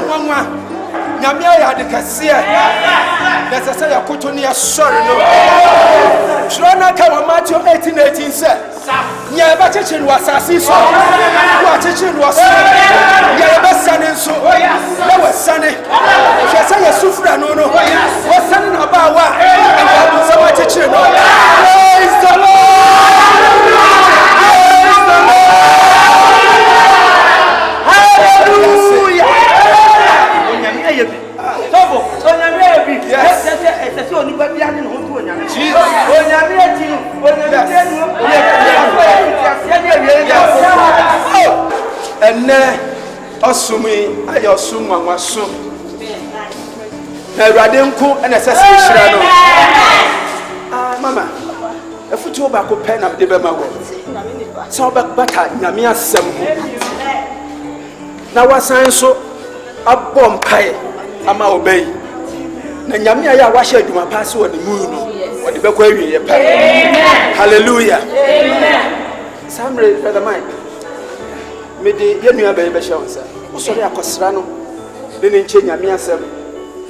nwanwa nyame ya de kase na sasa ya koto ne ya sori no Shrona ka wa Matthew 18:18 say nya ba cheche no asase so wa cheche no so ya ba sane so na wa sane hwe say ya sufra no no wa sane na ba wa and ba so wa cheche no praise the Lord hallelujah onyame ayebi tobo onyame ayebi yes ese oni ba bia ne no to onyame onyame ati onyame tenu enne osumi ayo osum wanwaso na awurade nko ene sese hira no mama efutu ba ko pen na de be ma wo so ba bata nyame asem na wasan so abom pai ama obey na nyame aya wahye adwuma pa se woni mu no wodi be ko awie ye pa hallelujah amen samre brother mike me de yenua be be hye onsa wo sori akosra no de ne nche nyame asem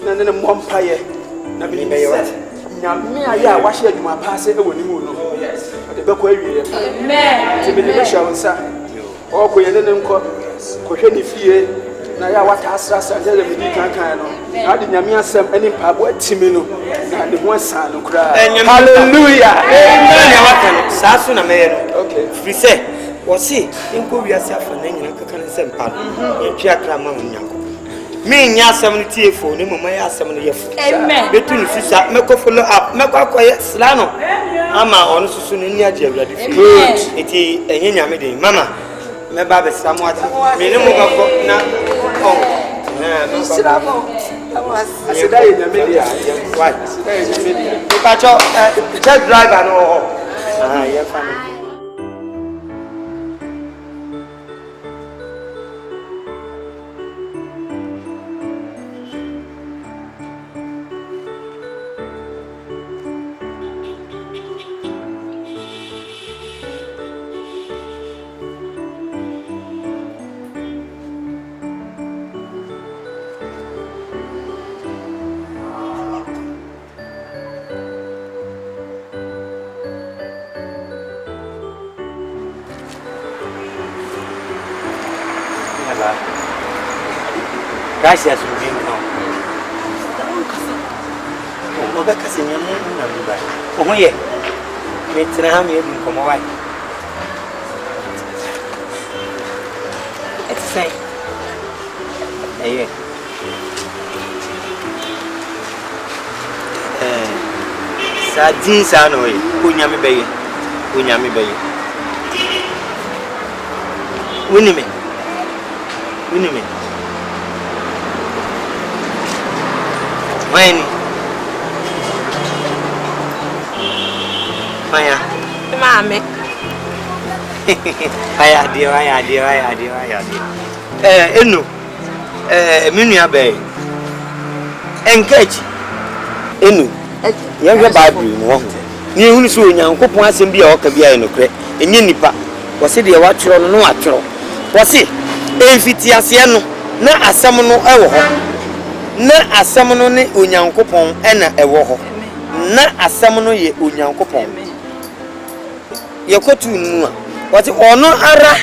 na ne mmom pai na me be ye wat nyame aya wahye adwuma pa se woni mu no wodi be ko awie ye pa amen te me de be hye onsa o ko ye ne nko ko hwe ni fie na ya wata asrasa ndele midi kankan no na de nyame asem ani mpaabo atimi no na de ho asan no kura hallelujah amen ya wata no saso na meye no okay free say wo si nko wiase afa na nyina kaka ne sem pa no twa kra ma nyanko me nya asem no tiefo ne mama ya asem no yefo amen betu no sisa meko follow up meko akoye sla no ama ono susu no ni age awrade fi eti enye nyame de mama me ba be samwati me ne mo gako na Isiramo. Asida ye nyame dia. Why? Asida ye nyame dia. Pacho just driver no. Yeah family. Gracias, bien, no. O ba ka senya mo na duba. O mo ye. Me tira ha me bi komo wai. It's say. Sa din sa no ye. Onya me beye. Onya me beye. Wini me. When Maya Mame Aya dia enu menua be enkachi enu ye hwe bible no ho ni ehunu so onyankopon asem bia o ka bia ye nokre enye nipa wo se de wa tworo no wa tworo wo se emfiti ase no na asem no ewo ho na asem no ne onyankopon ena ewo ho na asem no ye onyankopon ye kotu nu a wati ono ara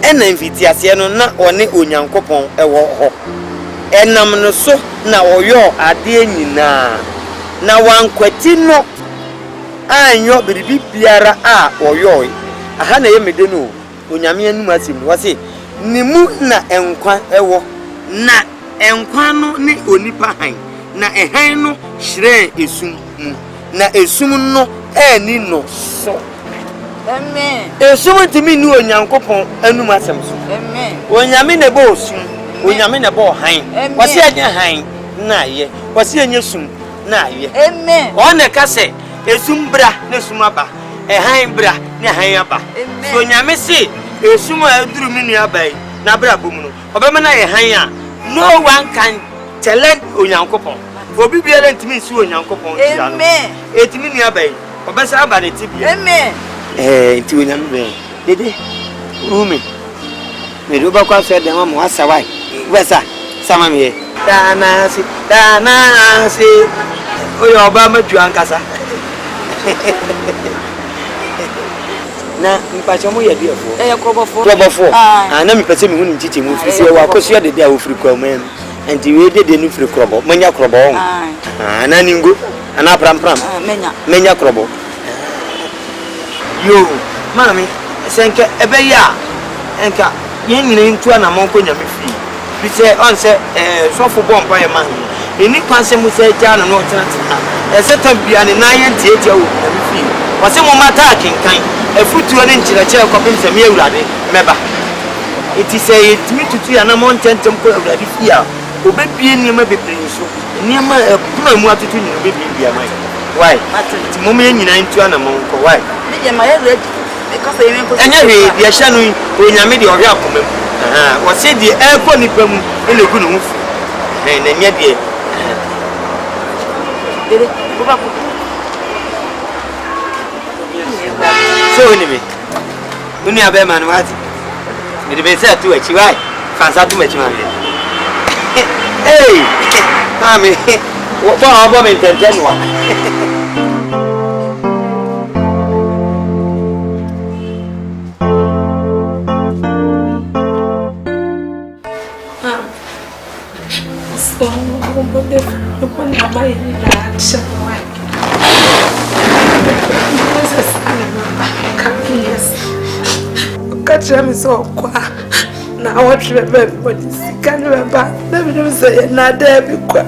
ena mfiti ase no na one onyankopon ewo ho enam no so na oyo ade nyina na wankwati no anyo biribi biara a oyo aha na ye mede no onyame anum asim wati nimu na enkwa ewo na enkwa no ne onipa han na ehan no hire esum mu na esum no ani no so amen esum timi ni onyankopon anum asem so amen onyame ne bo osum onyame ne bo han wase anya han na ye wase anya sum na ye amen ona ka se esum bra ne sum aba ehan bra ne han aba so onyame se esum aduru mi nu aba na bra bom no obema na ye han a no one can tell onyankopon obi biara ntimi si onyankopon amen etimi nu aba obesa aba ne tibia amen nti onyame be dede umi me do ba kwa fe de mo asawai wesa sama me danasi oyo oba matu ankasa na mpacho mo ye biafo krobofo na me pese me hu nchiche mu firi se wa koso de dia wo firi kwa men enti we de nu firi krobo manya krobo na ningo ana pram menya krobo yo mami senke ebe ya enka yen nyine ntu na mo ko nyame fi bi se on se so fo bomba ye man eni kwanse mu se ja no no tena ese tabia ne na yen tietia wo nyame fi wase mo mata akinkan efutuo ne nkyerɛkyerɛ kɔpem sɛ me awurade mɛba enti sɛ yɛtumi tutu ya na mo ntɛntɛm kɔ awurade fi a obɛbie nneɛma bebree so nneɛma ɛpono mu atoto nyina obɛbie bia man why nti mo me nyina ntua na mo nkɔ why ɛnyɛ hwee deɛ hyɛ no onyame deɛ ɔhwɛ akoma mu wɔse deɛ ɛkɔ nipa mu ɛna egu ne ho fi na nyɛ deɛ so anyway uni abe man what me de be say to achi why fansa to achi man hey mami what about me tenten wa Catch me so quiet. Now what remember what is can remember. Let me say another because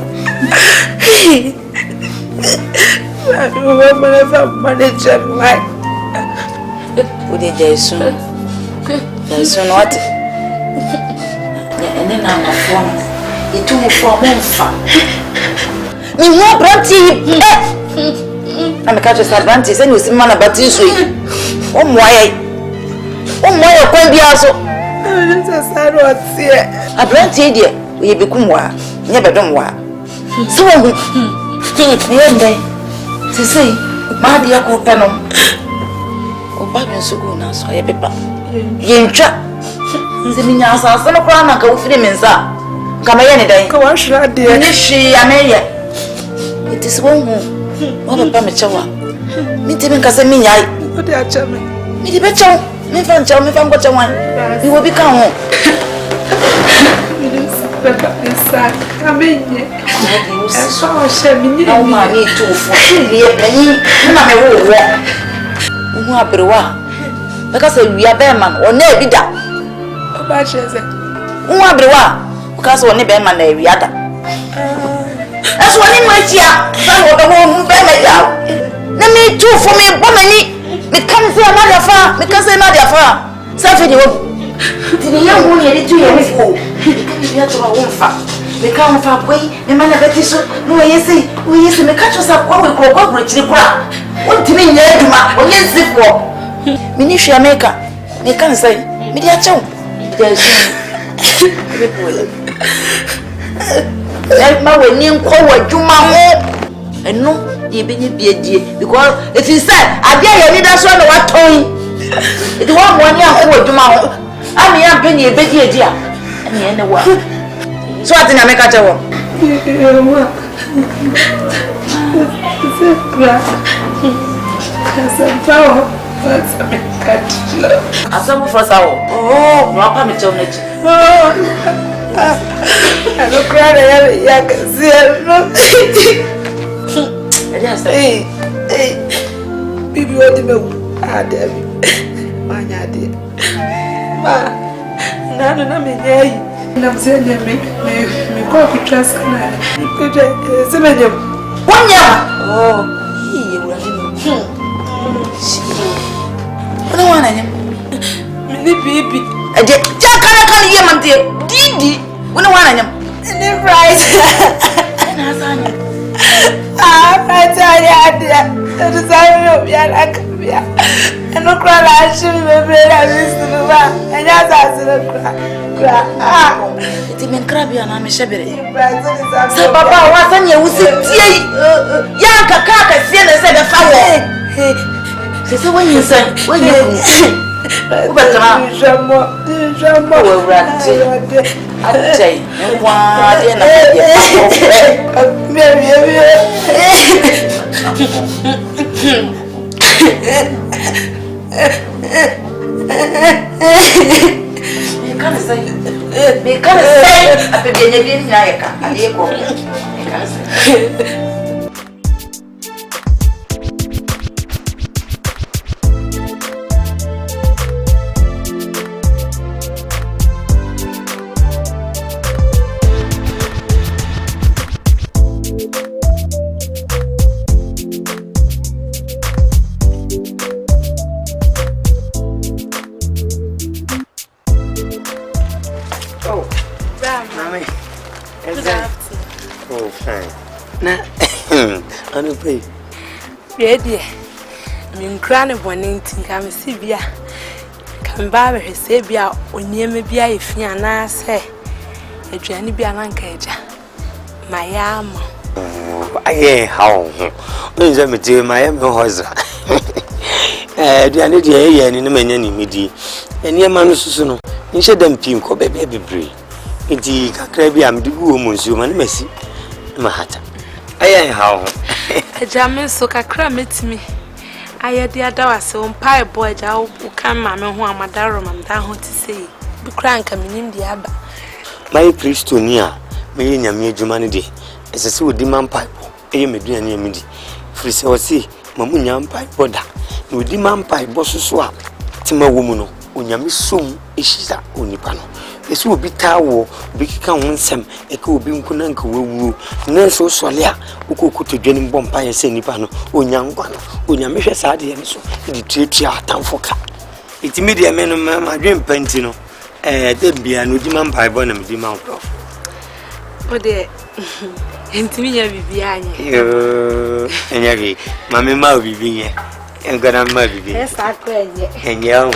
I don't remember manager why. Would it there soon? There's soon what? And then I'm a phone. It took me for a month. Me no brandy. I'm a catch a brandy. Send you some man about this week. Oh my. Oh my, I can't be also. I don't see it. We become one. Never done one. So, to say, my dear Copanum. Oh, Babian so good now, so I paper. You trap. The Minas are some crown and go for them in Sa. Come any day. Go on, dear. She, I may. It is one who. What a pamachawa. Meet him in Casamina. What are you? Me the better. Me fan tell me fan what you want. You will become home. Come in here. I saw a semi. No money to for a penny. I will walk. Who are Brewa? Because we are bearman or never be that. Who are Brewa? Because only bearman every other. That's one in my chair. Some of the woman bear me out. Let me do for me, woman. Me come say another far, me can say another far. Something you the young one here to your school. You have to one far. Me come far way, me man a better so. No, you see, me catch us up what we call rich the crowd. What do you mean, Yaduma? Or yes, it for Minisha maker. Me can say, me dear chum. Let my name call what Juma and no. Because if you said, I dare you need us one what toy. It won't 1 year old tomorrow. I mean, I'm penny a big idea. And the world. So I think I make a job. I saw for our oh, no, I'm a I don't cry. I can see. Hey, baby, what do you ah, Debbie? My dear. Ma, Nana, I'm saying, me go to trust. Good, 1 year. Oh, he will. I don't want him. Baby, I did. Jack, I can't hear my dear. Didi, we don't want him. And then right. I tell you, that is how you are like me. And no cry, I should be very honest. And as I said, cry. It's even crabby and I'm a shabby. So, Papa, what's on you? Young Kaka, see the said a fire. So, when you say, when you but Achei, enquadre na me can't say, a baby, Pay. Ready. Min granny bonning come see beer. Come by her say beer or near me be a fiana say. A journey be an anchor. My arm. I ain't how. When you tell my husband. The other day, and in a man, any midi. And your man is soon. You should them pink or baby bree. It's a crabby, I'm the woman, human messy. Mahata. I ain't how. A German so cram it me. I had the other so pie boy, who can mamma who am a darum and down to say. Be crank coming in the abba. My priest to near me in your major humanity. As a so demand pipe, a median near midi. Free so see, Mamunyam pipe border. No demand pipe boss swap. Tima woman, when you miss soon, is that only panel. This will be tower, big count some, a cool beam kunanko woo, nurse or solia, who could to joining Bompire Seni Pano, or young one, or your measure sadi and so, the tree are town for cat. It's immediate man of my dream pentino, there be a new demand by Bonham demand. Oh, dear, and to me, every behind you. And every mammy might be being here, and got a mother. Yes, I could, and young.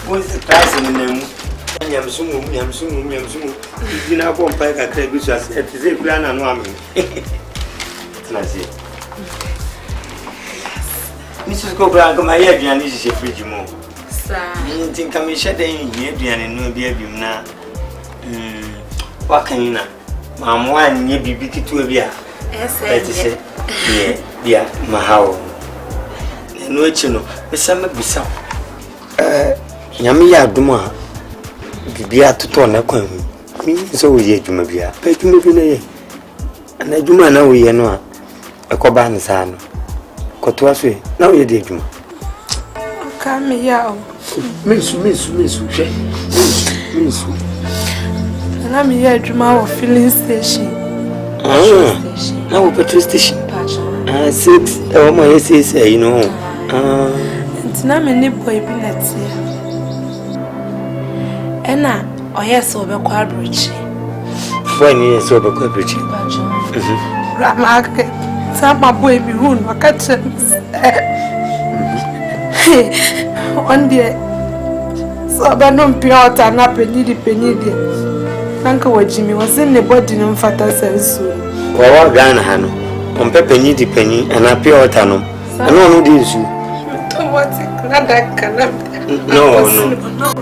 What's the price in the name? Yam soon. You know, one pike at the business at the plan and woman. Mrs. Cobra, my head, and this is a pretty more. You think I'm shedding here, and no baby now. What can you know? Mamma, one, you be big to a beer. Yes, yeah, my house. No, you know, the summer be some. Yami ya duma bibia toto na kwan mi so wo ye djuma bia pa djuma bi na ye ana djuma na wo ye no a ekoba ne sa no koto aso na wo ye de djuma ka me ya o mesu she mesu na me ya djuma wo filling station na wo petrol station 6 o mo ye say you know na me ni boy bi na tie ena oyese obekwa abrochi boy ni yese obekwa abrochi rama sama boy bi hun wakache on die so ba no mpiota na penidi nanka wajimi wasin ne body no mfata sensu wa Ghana ha no ompe penidi ana piota no ana no di nsu no.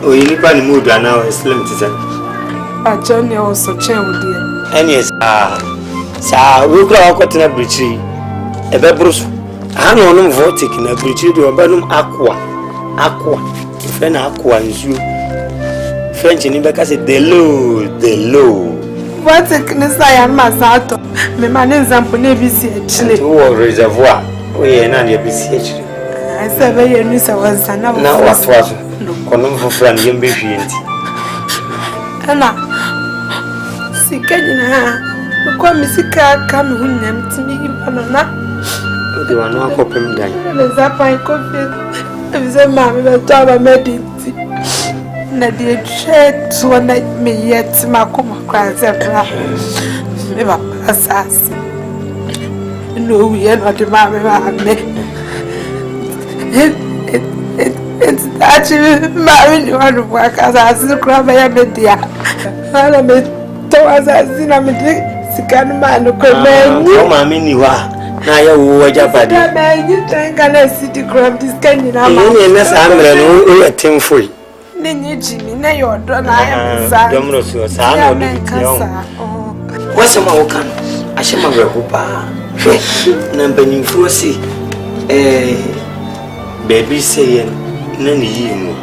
Oh, you need to move now. Slim to say. A journey also change, dear. And yes, we go out to a bridge. A bebrus. I know no vortic in a bridge to a banum aqua. If an aqua is you. French in Ibaka said, the low. What a kindness I am, Masato. My man is Zamponevi, actually. Oh, reservoir. We are not your BCH. I said, very news I was now. What was Column for friend, young baby. Anna, see, can you know? Come, Missy, come to me, Anna. You are not coping down. There's a fine coffee. There's a mammy that I made it. Nadia shed to one night me yet, Macoma cries ever. Never assassin. No, we are not a mammy. It's actually marrying you on the work as I still cry by a media. And I made towards I seen a medic, sick man who could come. I mean, you are na ya wo waja badi you trying to see the crowd this kind of na sa amre no o yatemfoi nenye jimi na your don I am sa domro so sa na odu bitia wasema wokan ashema weho pa hwe na mpanimfo si baby say na ni yimu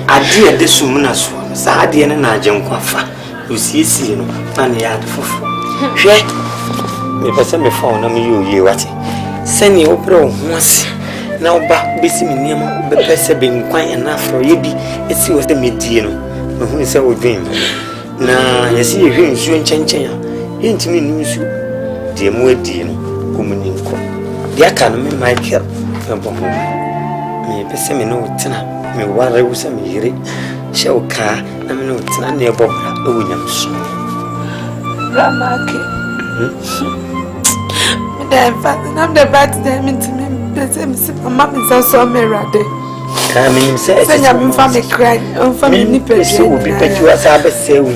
ade ade sumuna so sa ade na agyenkwafa osiesie no na ne ya fofo hwe me pese me phone na me yoye wate sani obro ho ase na oba besi me niam be pese be nkwan na afro ye bi esi wo se medie no me hu se odwen na yesi ye hwe nsuo nkyɛnkyɛn a yentimi nu nsu de mu adi no komuni nko dia ka no me Michael na bo ho me pese me no tena me ware wo se me yire hye wo ka na me no tena na ebobra ewo nyamso Ramake I'm the bad them into me. Mama is so merade. Coming, say, I'm family cry, family nipple. So will be pet you as I say, and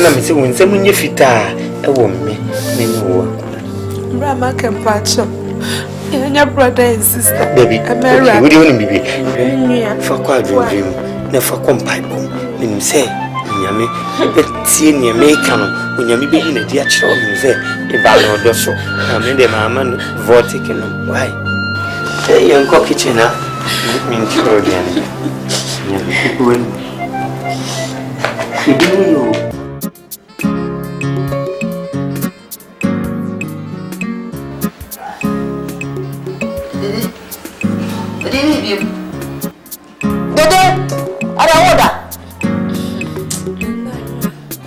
I'm saying, when you fit a woman, Rama can patch up. Your brother and sister, baby, I'm married. We don't be for quite a dream, never compile. Then say, Yammy, see in your make when you be in a dear children, say, if I know the so, I mean, the mamma vorticing. Why? Hey, young cocky china, mean children. When you do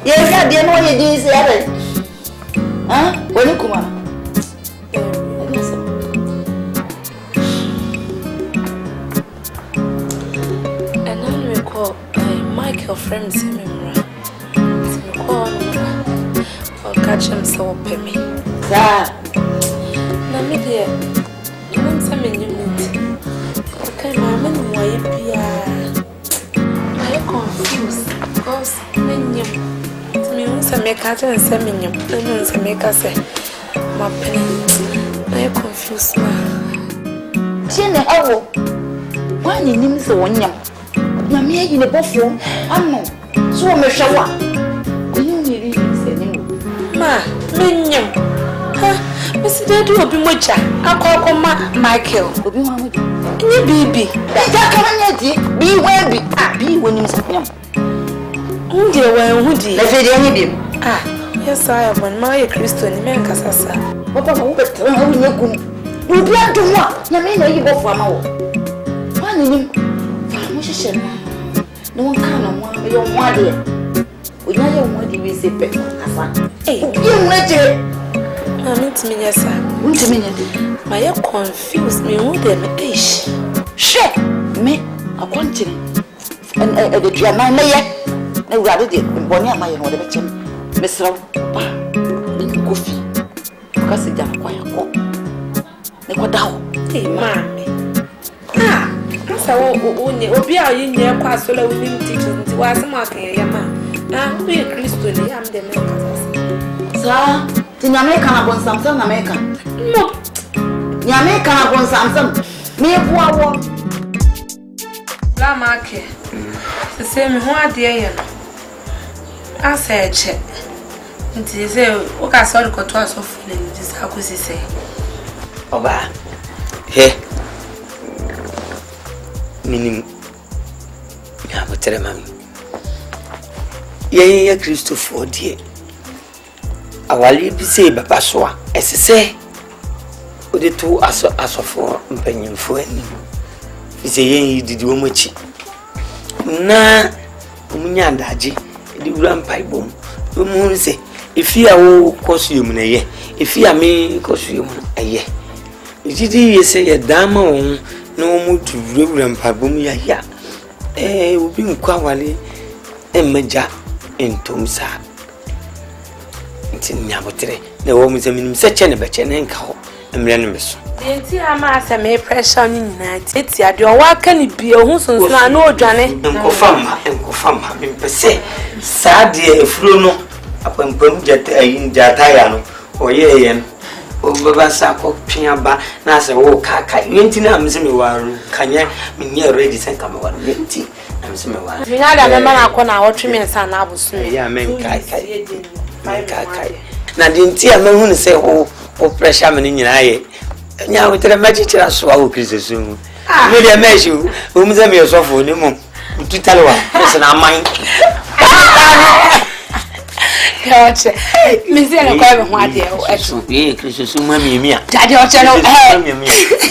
Yes, I know you did say, huh? When you come on, and I recall Michael friends him to call or catch him so me. sir. Now, me dear, I'm some in unity. Okay, my man, why be I confused because many. To make a and seminar, and to make us say, my penny. I am confused. Tina, oh, one in him so one yam. Yammy in a buffalo, I know. So I'm a shower. You need to say, Ma, minion. Mr. Daddy will be much. I'll call Michael. Will be one with you, baby. That can be where be when you say, who dear, who dear? Let's say, ah, yes, I have one my Christian America. What about you be able to walk? You mean you go for an hour? One in him, no one can want your mother. We know your mother will say, hey, you let it. I mean to me, yes, sir. Wait a minute. My confused me with them ish. Shit, me, I want to. And the German mayor. I rather did when my own the Miss Row, in coffee. Because it's a quiet walk. They go down. Hey, mammy. Ah, so be our union class solo with him teachers. Was marking a man. Now we are Christian. I'm the man. Sir, in America, upon something American. No, Yamaica upon something. Me, poor La market. The same one, dear. I said, check. It is a what I saw the contours of feeling. This how could say? Oba, hey, meaning, yeah, but tell him, yeah, Christopher, dear. I will be say, Papa, so as I say, with the two as of companion for any. Is a yen did you much? Na, Munyandaji. The rampy bomb. The moon say, if you are costume a year, if you are me costume a year. Did you say a dame no more to rampy boom ya? Eh, will be quawally and major in Tomsa. It's in Yabotre. The woman's a minimum such an abachen and cow and ranimus. The Master may pressure on United. It's your work can it be a who's no Johnny and confirm him per se. Sad dear, Fruno, upon Pum Jet in Jatayano, or Yen, Obabasa ko piaba na se wo kaka yenti na amse me waru kanye me ready sen kama waru yenti amse me waru Fina da me ma ko na wo tweme nsa na abosu ya men kai na dinti a me hu se wo pressure me nyina ye nya wo tere ma chichira so wo Kristo so mu me de meshu wo mu se me yosofo ni mu tutalwa se na man Gotcha. Me say na kwa me ho ade o eto. Kristo so mu amiemi a. Daddy o che no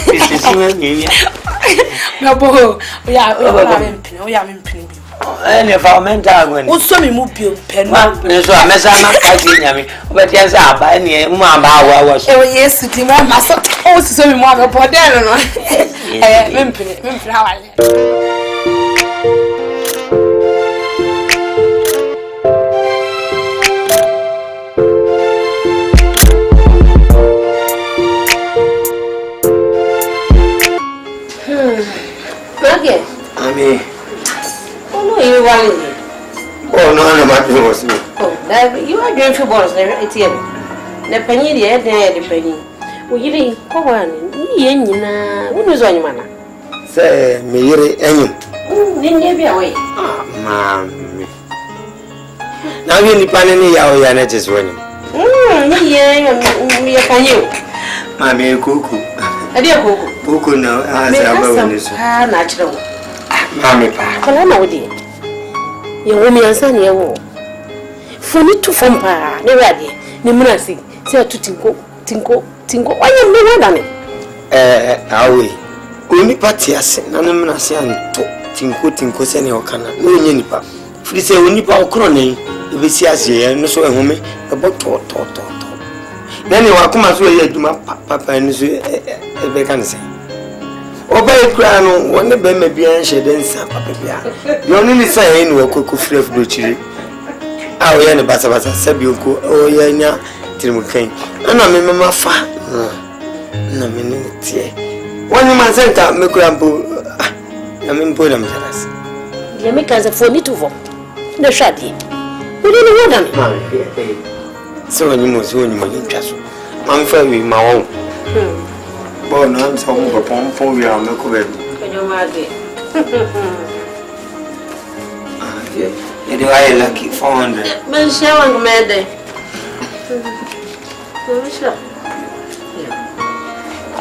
Kristo so mu amiemi a. No bo. O ya me mpini bi. Ne fa mental agwen. O so me mu bi pen. Ne so amesa na ka ji nyame. O be tia sa aba ne mu aba wa so. E Yesu ti mo ma so. O so me mu aba po den no. Me mpini hawale. Okay. Ami. Oh no, you want it. Oh no, my dream was me. Oh, you are doing for balls there. It's here. The penny, the penny. Oh, you didn't go on. Who knows on your manner? Say, me yere enyum. Didn't be away. Mami. Now you ni paneni ya o ya na just wani. Me can you. Mami kuku. Adia kuku. Kuku na asa aba wani so. Ah, natural. Mami pa. Kola na wodi. Ye wo mi ansa ne wo. Foni tu fompa ne wade. Ne munasi. Se tu tinko. Wanya me wada ne. Awe. Oni pati ase na ne munasi anto. Tinko se ne okana. No nye nipa. Firi se oni pa okro ne. Ebesi ase ye no so ehome. Ebo to. Then you come as well, you papa and ebe kan say. Oba ekura no, won be me bia nhye den sa papa bia. You only say in we koku fref do chiri. Ah o ye ne basa sabi onko o ye nya tirimukan. Ana me mama fa. Na me ne tie. Woni man senta me kura mpo. Na me mpo na me taras. Ya me kaza foni tu vo. Ne shadi. Odi ne wodan. So when you must when you intras. I'm fairly my own. But no, I'm so upon for we are not covered. Your mother. You are lucky 400. Men shawang mede.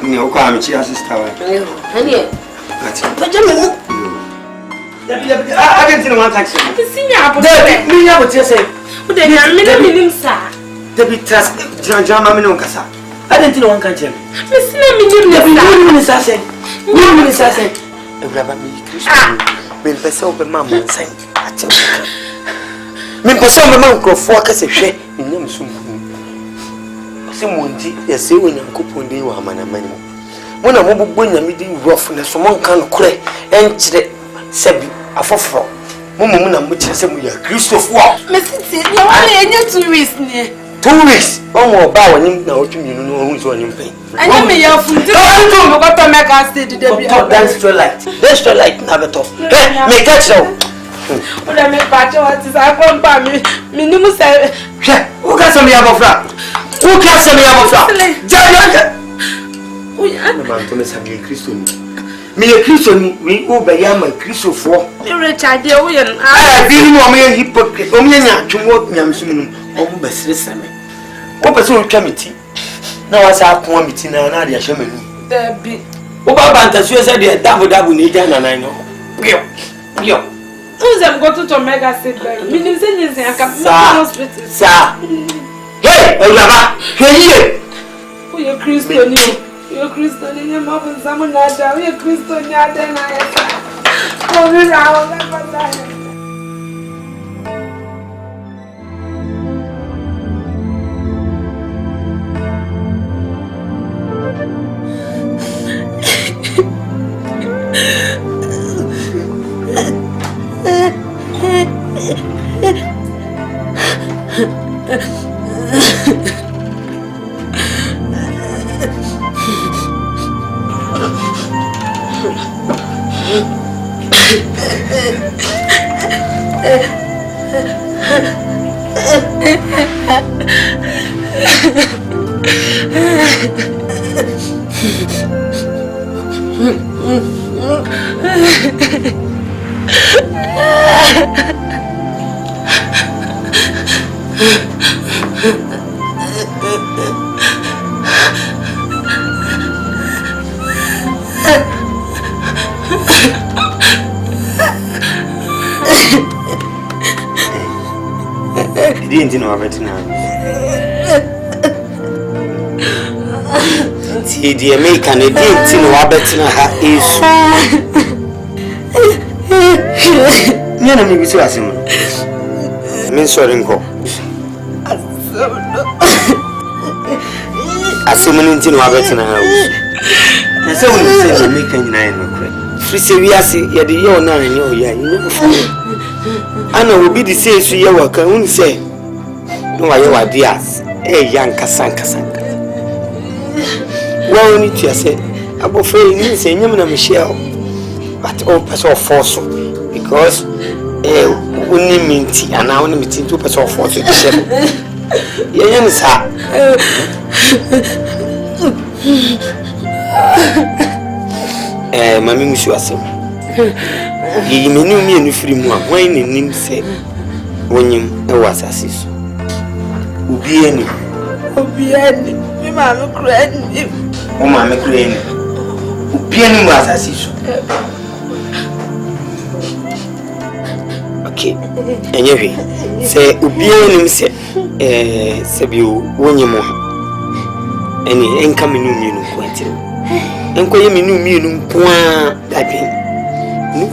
No, come, chia sister. Honey. Pajama. I didn't want taxi. I see ya po. Me ya what you say. O de na me nim sa. Debi trust jama me no kasa. I didn't want kan chem. Me sina me nim sa. Ni sa say. Ebraba me Kristo. Me pese o be mama nsan. Ati. Me pese o be mama krofo ka se hwe. Nyam sumbu. Se monti ya se onyankopon dey wa amana mani. Mo na mo bobbo nyame dey rough na so mo kan kure enkyire sabi afoforo. Mo na mo kyerɛ sɛ mo ya Kristofo. Me siti na wale enye 2 weeks ne. 2 weeks. Omo ba wonim na otwuminu no ohun so onyim pen. Anya me ya funti. No mo go to make us stay dey be. Dance to light. Dance to light na beto. Hey, me catch you. O da me pa cho ati sa ko mpa me nim se. Hwe, wo ka so me abofra. Wo ka so me abofra. Ja. Oya. Na man to me sabi Kristo ni. Me ye Kristo ni, we wo be ya ma Kristofo. Me Richard dey wo ye no. Ah, bi ni mo me hypocrite. O me nya twonwo nyamsum no. O mo basire same. Wo pese wo twa meti. Na wa sa akon meti na na de ahye manu. There be. Wo ba banta so se de dabu ni ja na nan no. Yo. Uzem go to mega sit there. Me nim se nyi se aka hospital. Sa. Hey, Olaba. Hey. O ye Kristo ni. Yo Kristo ni ma bu zamu na da. O ye Kristo ni ade na ya. O mi ra o na pata. Didn't know of it now. See, the American didn't know of it now. Is no, maybe so as him. I'm sorry, go. As someone in the house now. And so we say, American nine. Free serious, yet the year now, and I know will be the same to your work. I won't say, no, I ideas. Eh, young Casanka. Well, we need to say, about free, say, Michelle, but all person force because only minty and now only meeting 2% force. Yes, Mammy, Monsieur, he may know me and free more. When in him said, when you was assist. Ubieni, Mamma crying. Oh, Mamma crying. Ubieni was assist. Okay, and you say, Ubieni said, Sabu, when you more. Any income in you, quite. And quite me, point that being.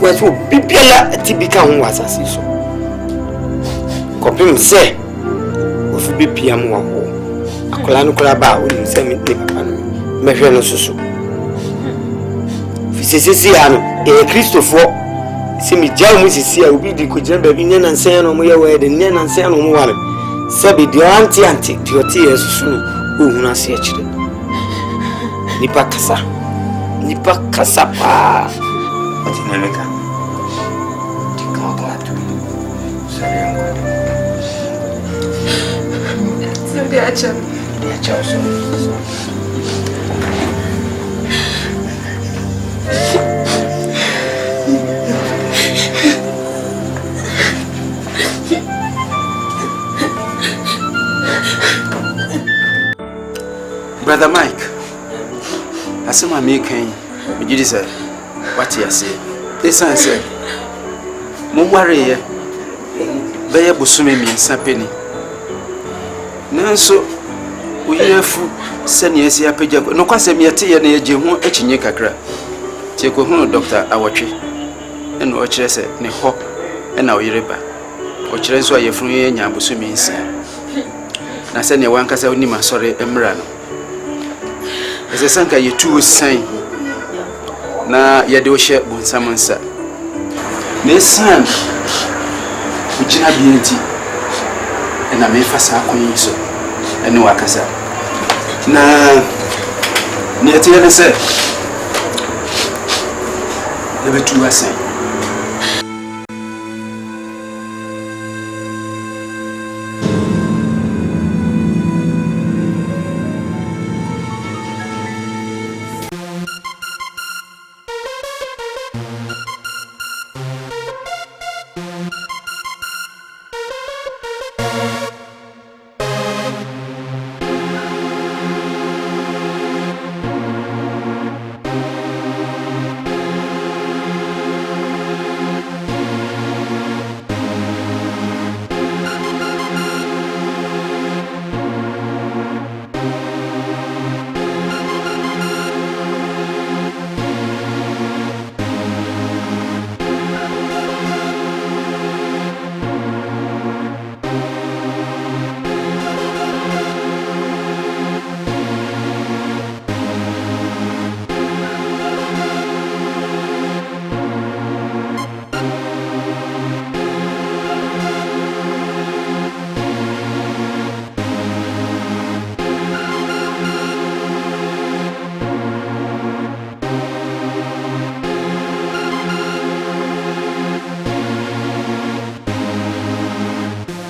Was so bibia tibika ho wasase so kopim se ofu bibia mo ho akola no kora ba woni se me papa no mehwe no soso fisesesi ano Christopher se mi jaw mu sisi a obi di ko jira ba bi nyana nsan no mo ye wede nyana nsan no mo ware se bi di anti di oti yesusu no ohunu ase a kire nipa kasa pa America. Brother Mike, I saw my making. You just said, what you say? This answer. Mo worry, be able to make me something. Nanso, we have send you see a page. No, cause me a tea and a jim won't etch in your cacra. Take a home, doctor, I watch it. And watch us at Neho, and now you're river. Watch us why you're from your Yabusu means. I send you one case I only my sorry, Emerald. As a sanka, you two sign. Na yade share bon samansa ne san ujina bienti na me fasa akon so ene wakasa na ne etiye ne se ebe tu asan